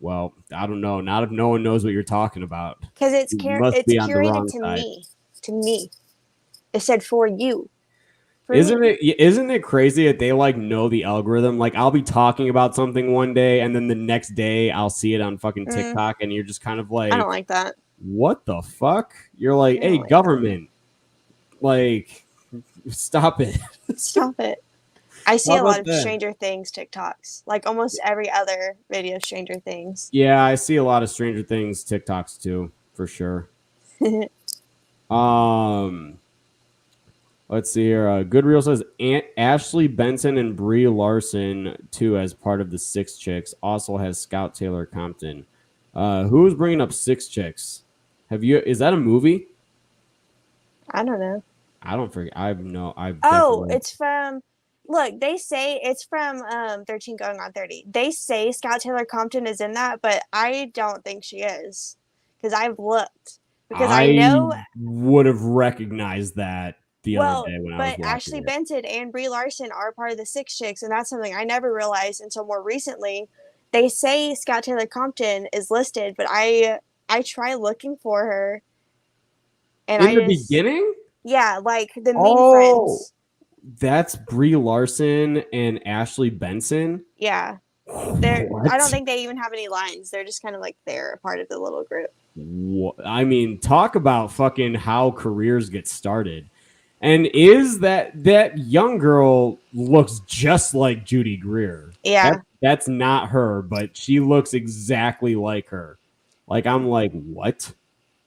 Well, I don't know. Not if no one knows what you're talking about. Because it's curated to me. To me. It said for you. Isn't it crazy that they like know the algorithm? Like I'll be talking about something one day and then the next day I'll see it on fucking TikTok and you're just kind of like, I don't like that. What the fuck? You're like, hey, government, like, stop it. Stop it. I see a lot of Stranger Things TikToks. Like almost every other video of Stranger Things. Yeah, I see a lot of Stranger Things TikToks too, for sure. Let's see here. Good Reel says Ashley Benson and Brie Larson too, as part of the Six Chicks. Also has Scout Taylor Compton. Who's bringing up Six Chicks? Is that a movie? I don't know. I don't forget. It's from. Look, they say it's from 13 Going on 30. They say Scout Taylor Compton is in that, but I don't think she is because I've looked. Because I know would have recognized that the other day when I was watching Ashley Benson and Brie Larson are part of the Six Chicks, and that's something I never realized until more recently. They say Scout Taylor Compton is listed, but I try looking for her, and in the beginning, yeah, like the Mean Friends. That's Brie Larson and Ashley Benson. Yeah, I don't think they even have any lines. They're just kind of like they're a part of the little group. I mean, talk about fucking how careers get started. And is that young girl looks just like Judy Greer. Yeah. That's not her, but she looks exactly like her. Like, I'm like, what?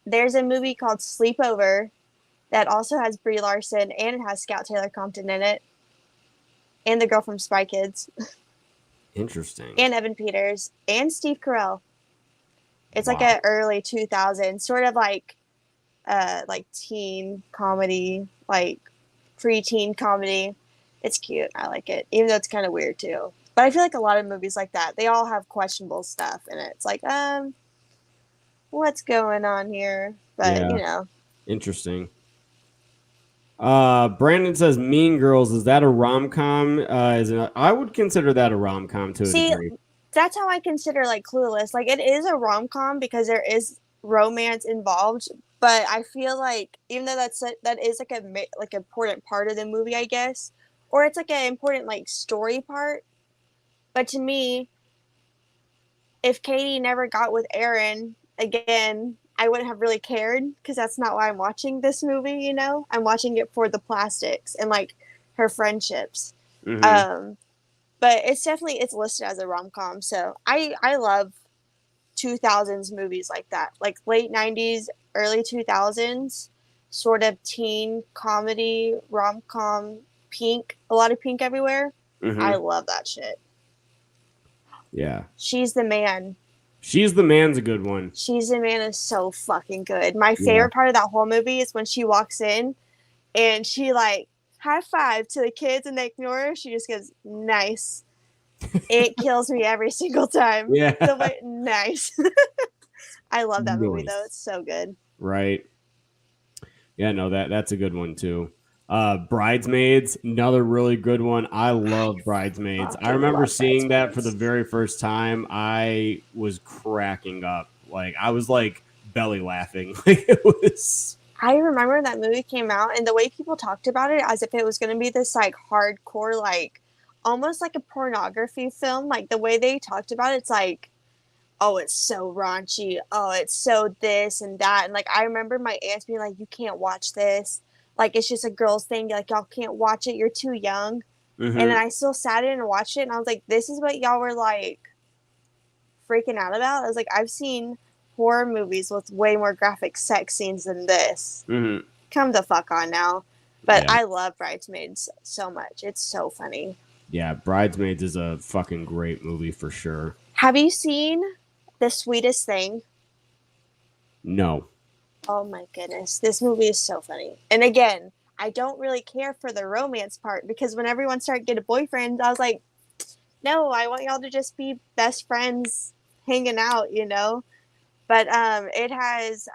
There's a movie called Sleepover that also has Brie Larson and it has Scout Taylor Compton in it. And the girl from Spy Kids. Interesting. And Evan Peters and Steve Carell. It's like an early 2000s, sort of like teen comedy, like pre-teen comedy. It's cute. I like it, even though it's kind of weird too. But I feel like a lot of movies like that, they all have questionable stuff in it. It's like, what's going on here? But you know, interesting. Brandon says Mean Girls. Is that a rom-com? I would consider that a rom-com to a degree. That's how I consider like Clueless. Like it is a rom-com because there is romance involved, but I feel like even though that is like a important part of the movie, I guess, or it's like an important like story part. But to me, if Katie never got with Aaron again, I wouldn't have really cared because that's not why I'm watching this movie. You know, I'm watching it for the plastics and like her friendships. Mm-hmm. But it's listed as a rom-com. So I love 2000s movies like that, like late 90s, early 2000s sort of teen comedy rom-com. Pink, a lot of pink everywhere. I love that shit. Yeah. She's the Man. She's the Man's a good one. She's the Man is so fucking good. My favorite part of that whole movie is when she walks in and she like high five to the kids and they ignore her. She just goes, nice. It kills me every single time. Yeah. Nice. I love that movie though. It's so good. Right. Yeah, no, that's a good one too. Bridesmaids, another really good one. I love Bridesmaids. I remember seeing that for the very first time. I was cracking up. Like I was like belly laughing. Like it was. I remember when that movie came out and the way people talked about it as if it was going to be this like hardcore, like almost like a pornography film. Like the way they talked about it, it's like, oh, it's so raunchy. Oh, it's so this and that. And like I remember my aunts being like, you can't watch this. Like it's just a girl's thing. Like y'all can't watch it. You're too young. And then I still sat in and watched it, and I was like, this is what y'all were like freaking out about. I was like, I've seen horror movies with way more graphic sex scenes than this. Come the fuck on now. But I love Bridesmaids so much. It's so funny. Yeah, Bridesmaids is a fucking great movie for sure. Have you seen The Sweetest Thing? No. Oh my goodness. This movie is so funny. And again, I don't really care for the romance part because when everyone started getting boyfriends, I was like, no, I want y'all to just be best friends hanging out, you know? But it has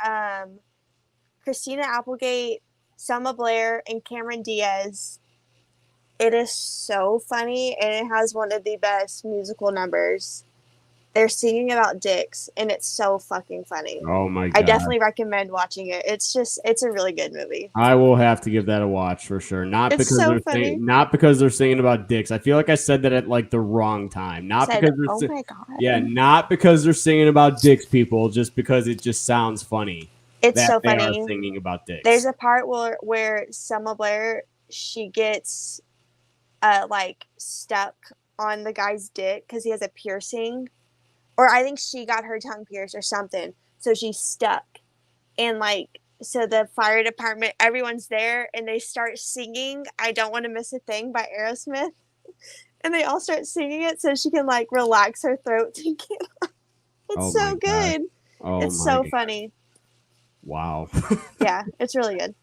Christina Applegate, Selma Blair, and Cameron Diaz. It is so funny, and it has one of the best musical numbers. They're singing about dicks, and it's so fucking funny. Oh my God. I definitely recommend watching it. It's a really good movie. I will have to give that a watch for sure. Not It's because so they're funny. not because they're singing about dicks. I feel like I said that at like the wrong time. Not because they're oh my God. Yeah, not because they're singing about dicks, people, just because it just sounds funny. It's that so they funny. are singing about dicks. There's a part where Selma Blair, she gets like stuck on the guy's dick because he has a piercing. Or I think she got her tongue pierced or something. So she's stuck. And like, so the fire department, everyone's there and they start singing I Don't Want to Miss a Thing by Aerosmith. And they all start singing it so she can like relax her throat. It's so good. Oh, it's so funny. Wow. Yeah, it's really good.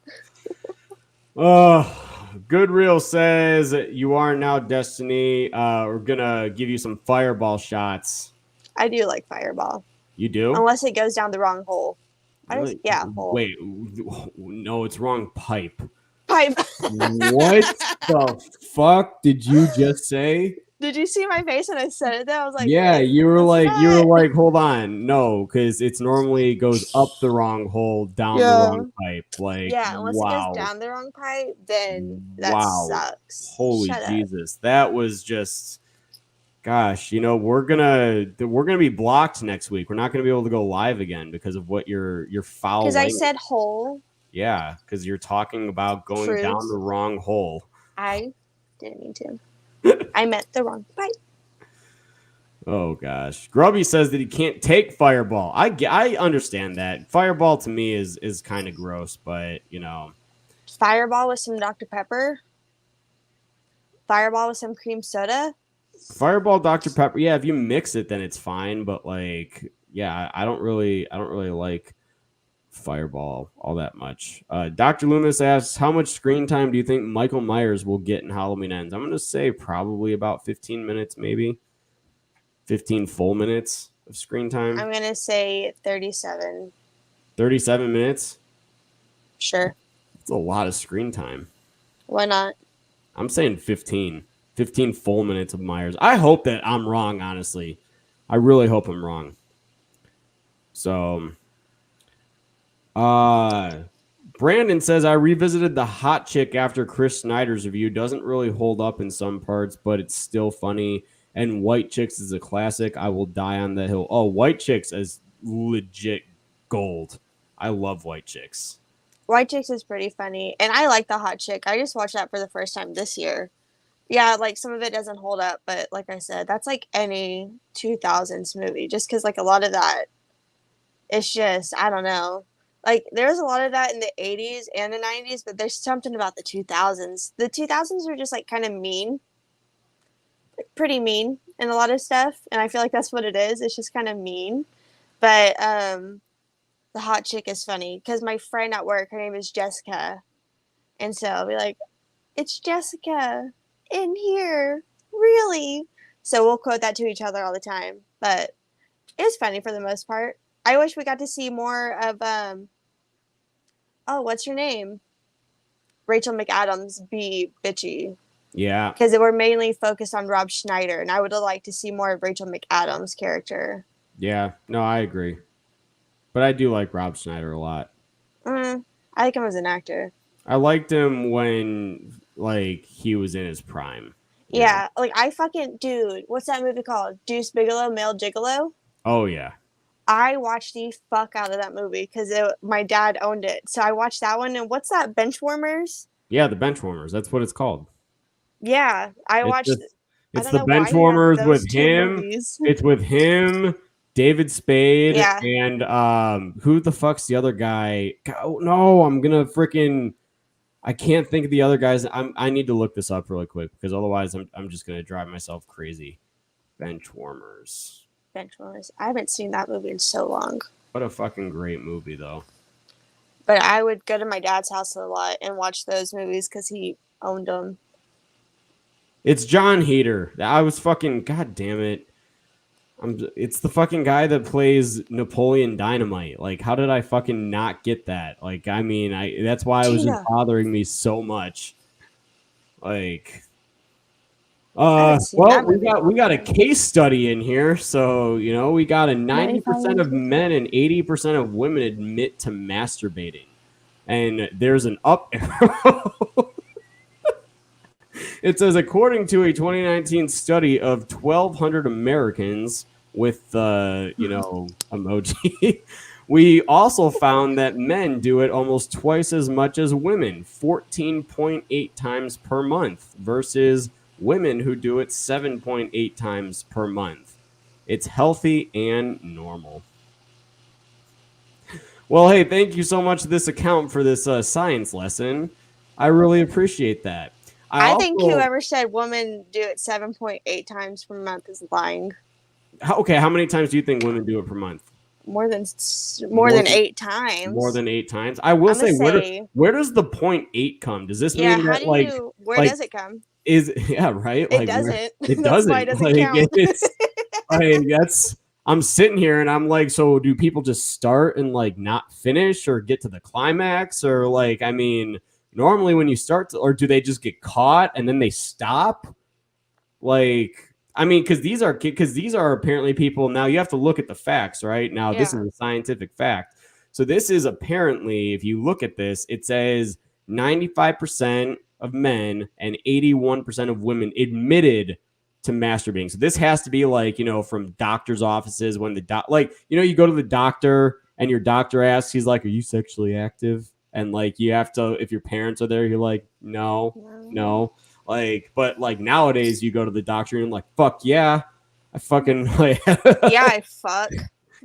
Good Reel says you are now Destiny. We're gonna give you some fireball shots. I do like Fireball. You do? Unless it goes down the wrong hole. Hole. Wait, no, it's wrong pipe. Pipe. What the fuck did you just say? Did you see my face when I said it though? I was like, yeah, you were like, hold on. No, because it's normally goes up the wrong hole, down the wrong pipe. Like, yeah, unless it goes down the wrong pipe, then that sucks. Holy Jesus. That was just, gosh, you know, we're gonna be blocked next week. We're not gonna be able to go live again because of what your foul. Because I said hole. Yeah, because you're talking about going down the wrong hole. I didn't mean to. I meant the wrong pipe. Oh gosh, Grubby says that he can't take Fireball. I understand that. Fireball to me is kind of gross, but you know, Fireball with some Dr. Pepper. Fireball with some cream soda. Fireball, Dr. Pepper. Yeah, if you mix it, then it's fine. But like, yeah, I don't really like Fireball all that much. Dr. Loomis asks, how much screen time do you think Michael Myers will get in Halloween Ends? I'm going to say probably about 15 minutes, maybe 15 full minutes of screen time. I'm going to say 37. 37 minutes? Sure. That's a lot of screen time. Why not? I'm saying 15 full minutes of Myers. I hope that I'm wrong, honestly. I really hope I'm wrong. So, Brandon says, I revisited The Hot Chick after Chris Snyder's review. Doesn't really hold up in some parts, but it's still funny. And White Chicks is a classic. I will die on that hill. Oh, White Chicks is legit gold. I love White Chicks. White Chicks is pretty funny. And I like The Hot Chick. I just watched that for the first time this year. Yeah, like some of it doesn't hold up, but like I said, that's like any 2000s movie. Just because like a lot of that, it's just, I don't know. Like there was a lot of that in the 80s and the 90s, but there's something about the 2000s. The 2000s were just like kind of mean, pretty mean in a lot of stuff, and I feel like that's what it is. It's just kind of mean. But the hot chick is funny because my friend at work, her name is Jessica, and so I'll be like, "It's Jessica in here, really?" So we'll quote that to each other all the time. But it was funny for the most part. I wish we got to see more of oh, what's her name? Rachel McAdams be bitchy. Yeah. Because they were mainly focused on Rob Schneider, and I would have liked to see more of Rachel McAdams' character. Yeah. No, I agree. But I do like Rob Schneider a lot. I like him as an actor. I liked him when like he was in his prime. Yeah, like I fucking dude, what's that movie called? Deuce Bigelow, Male Gigolo? Oh yeah. I watched the fuck out of that movie because my dad owned it. So I watched that one. And what's that? Benchwarmers? Yeah, the Benchwarmers. That's what it's called. Yeah, I watched. It's the Benchwarmers with him. Movies. It's with him, David Spade, Yeah. and who the fuck's the other guy? Oh, no, I'm gonna freaking. I can't think of the other guys. I need to look this up really quick because otherwise I'm just gonna drive myself crazy. Benchwarmers. Benchwarmers. I haven't seen that movie in so long. What a fucking great movie, though. But I would go to my dad's house a lot and watch those movies because he owned them. It's John Heder. I was fucking. God damn it. It's the fucking guy that plays Napoleon Dynamite. Like, how did I fucking not get that? Like, I mean, that's why it was just bothering me so much. Like, well, we got a case study in here. So, you know, we got a 90% of men and 80% of women admit to masturbating. And there's an up arrow. It says, according to a 2019 study of 1,200 Americans with, emoji, we also found that men do it almost twice as much as women, 14.8 times per month, versus women who do it 7.8 times per month. It's healthy and normal. Well, hey, thank you so much to this account for this science lesson. I really appreciate that. I think whoever said women do it 7.8 times per month is lying. Okay, how many times do you think women do it per month? More than 8 times. More than 8 times. I will say, where does the 0.8 come? Does this mean that where does it come? Right? It doesn't. It doesn't. Why it doesn't count. I'm sitting here and I'm like, so do people just start and like not finish or get to the climax or like, I mean, normally when you start or do they just get caught and then they stop? Like, I mean, because these are apparently people. Now you have to look at the facts, right? Now this is a scientific fact. So this is apparently, if you look at this, it says 95% of men and 81% of women admitted to masturbating. So this has to be like, you know, from doctors' offices when you go to the doctor and your doctor asks, he's like, are you sexually active? And like, you have to, if your parents are there, you're like, no. Like, but like nowadays you go to the doctor and I'm like, fuck yeah. I fucking like, yeah, I fuck.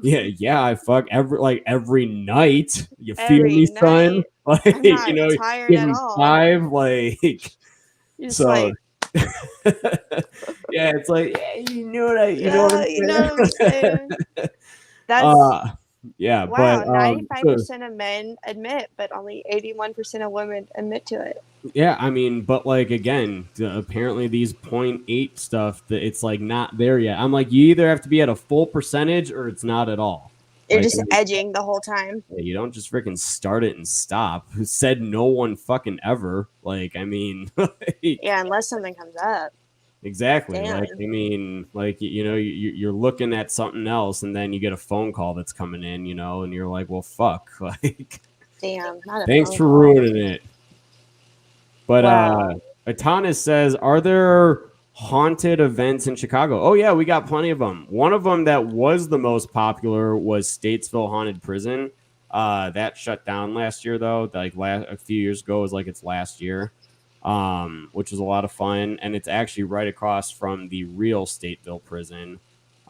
Yeah, I fuck every night. You feel me, son? Like, I'm not tired at all. 5, like, so. Like, yeah, it's like, yeah, you know what I'm saying? That's wow, but 95% of men admit, but only 81% of women admit to it. Yeah, I mean, but like again, apparently these 0.8 stuff, that it's like not there yet. I'm like, you either have to be at a full percentage or it's not at all. You're just edging the whole time. You don't just freaking start it and stop. Who said no one fucking ever? Like, I mean, yeah, unless something comes up. Exactly. Damn. Like, I mean, like, you know, you're looking at something else and then you get a phone call that's coming in, you know, and you're like, well, fuck. Like, damn. Thanks for ruining it. But Atanas says, are there haunted events in Chicago? Oh, yeah, we got plenty of them. One of them that was the most popular was Statesville Haunted Prison. That shut down last year, though. Like a few years ago, it was like its last year. Which was a lot of fun, and it's actually right across from the real Stateville prison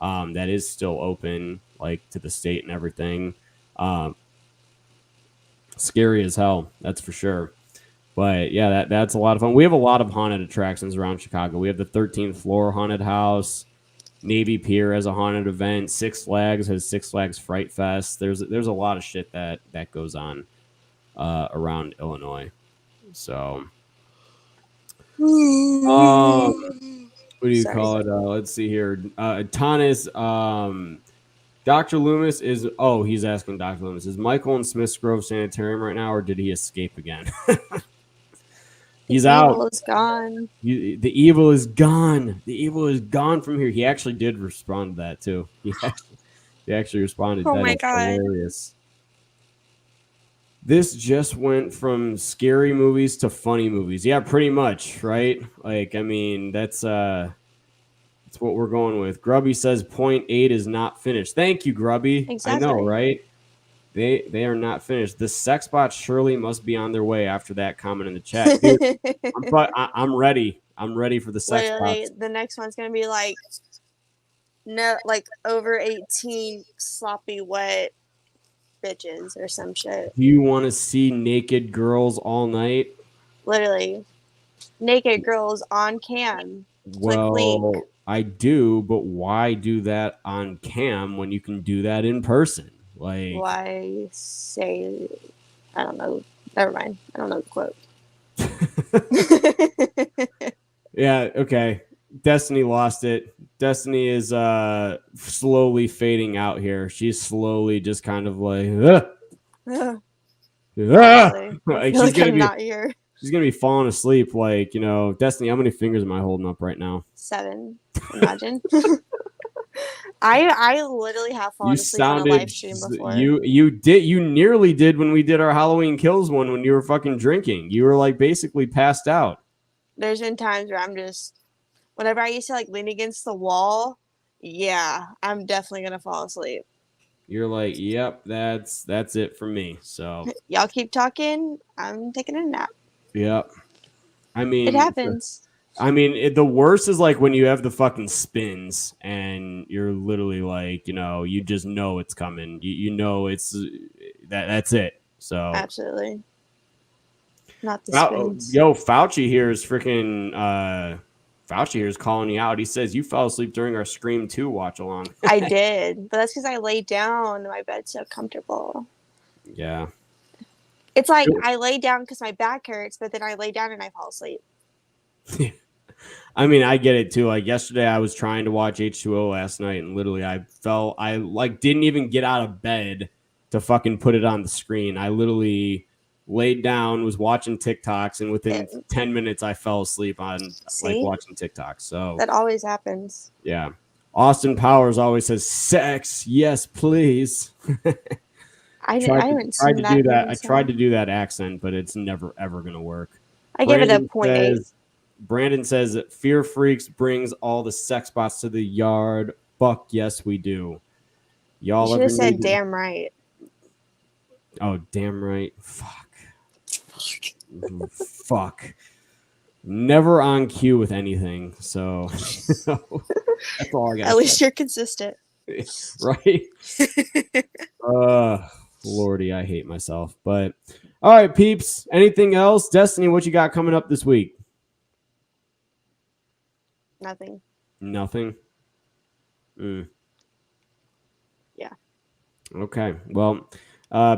that is still open, like to the state and everything. Scary as hell, that's for sure. But yeah, that's a lot of fun. We have a lot of haunted attractions around Chicago. We have the 13th floor haunted house. Navy Pier has a haunted event. Six Flags has Six Flags Fright Fest. There's a lot of shit that goes on around Illinois. So, what do you call it? Let's see here. Tanis, Dr. Loomis is. Oh, he's asking Dr. Loomis, is Michael in Smiths Grove Sanitarium right now, or did he escape again? He's out. Evil is gone. The evil is gone. The evil is gone from here. He actually did respond to that too. He actually responded. Oh that my is God. hilarious. This just went from scary movies to funny movies. Yeah, pretty much, right? Like, I mean, that's what we're going with. Grubby says point 8 is not finished. Thank you, Grubby. Exactly. I know, right? They are not finished. The sex bots surely must be on their way after that comment in the chat. Dude, I'm ready. I'm ready for the sex Literally, bots. the next one's gonna be like, no, like over 18 sloppy wet bitches or some shit. Do you want to see naked girls all night? Literally, naked girls on cam. Well, link. I do, but why do that on cam when you can do that in person? Like, why say? I don't know. Never mind. I don't know the quote. Yeah. Okay. Destiny lost it. Destiny is slowly fading out here. She's slowly just kind of like, Like she's gonna be not here. She's gonna be falling asleep. Like, you know, Destiny, how many fingers am I holding up right now? 7. Imagine. I literally have fallen asleep on a live stream before. You nearly did when we did our Halloween Kills one when you were fucking drinking. You were like basically passed out. There's been times where I'm just, whenever I used to like lean against the wall, yeah, I'm definitely gonna fall asleep. You're like, yep, that's it for me. So y'all keep talking. I'm taking a nap. Yep. I mean, it happens. The worst is like when you have the fucking spins and you're literally like, you know, you just know it's coming. You know it's that's it. So absolutely. Not the spins. Yo, Fauci here is freaking Fauci here is calling you out. He says you fell asleep during our Scream 2 watch along. I did, but that's because I laid down. My bed's so comfortable. Yeah. It's like I lay down because my back hurts, but then I lay down and I fall asleep. I mean, I get it too. Like yesterday, I was trying to watch H2O last night, and literally, I didn't even get out of bed to fucking put it on the screen. I literally laid down, was watching TikToks, and within 10 minutes, I fell asleep on like watching TikToks. So that always happens. Yeah. Austin Powers always says, "Sex, yes, please." I tried to do that accent, but it's never ever gonna work. I give it a 0.8. Brandon says Fear Freaks brings all the sex bots to the yard. Fuck yes, we do. Y'all should have said damn right. Oh, damn right. Fuck. Never on cue with anything. So that's all I got. At least you're consistent. Right? Lordy, I hate myself. But all right, peeps. Anything else? Destiny, what you got coming up this week? Nothing. Nothing? Yeah. Okay. Well,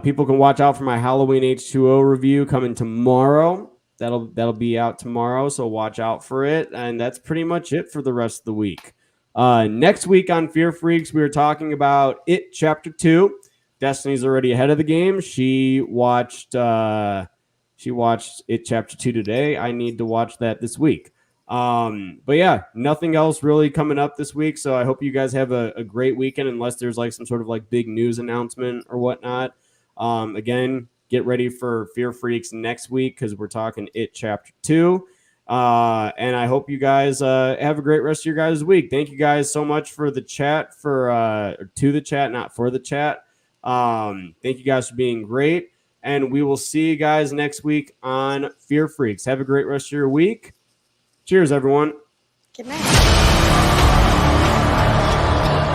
people can watch out for my Halloween H2O review coming tomorrow. That'll be out tomorrow, so watch out for it. And that's pretty much it for the rest of the week. Next week on Fear Freaks, we are talking about It Chapter 2. Destiny's already ahead of the game. She watched It Chapter 2 today. I need to watch that this week. But yeah, nothing else really coming up this week. So I hope you guys have a great weekend, unless there's like some sort of like big news announcement or whatnot. Again, get ready for Fear Freaks next week because we're talking It Chapter 2. And I hope you guys have a great rest of your guys' week. Thank you guys so much for the chat, to the chat, not for the chat. Thank you guys for being great. And we will see you guys next week on Fear Freaks. Have a great rest of your week. Cheers, everyone. Good night.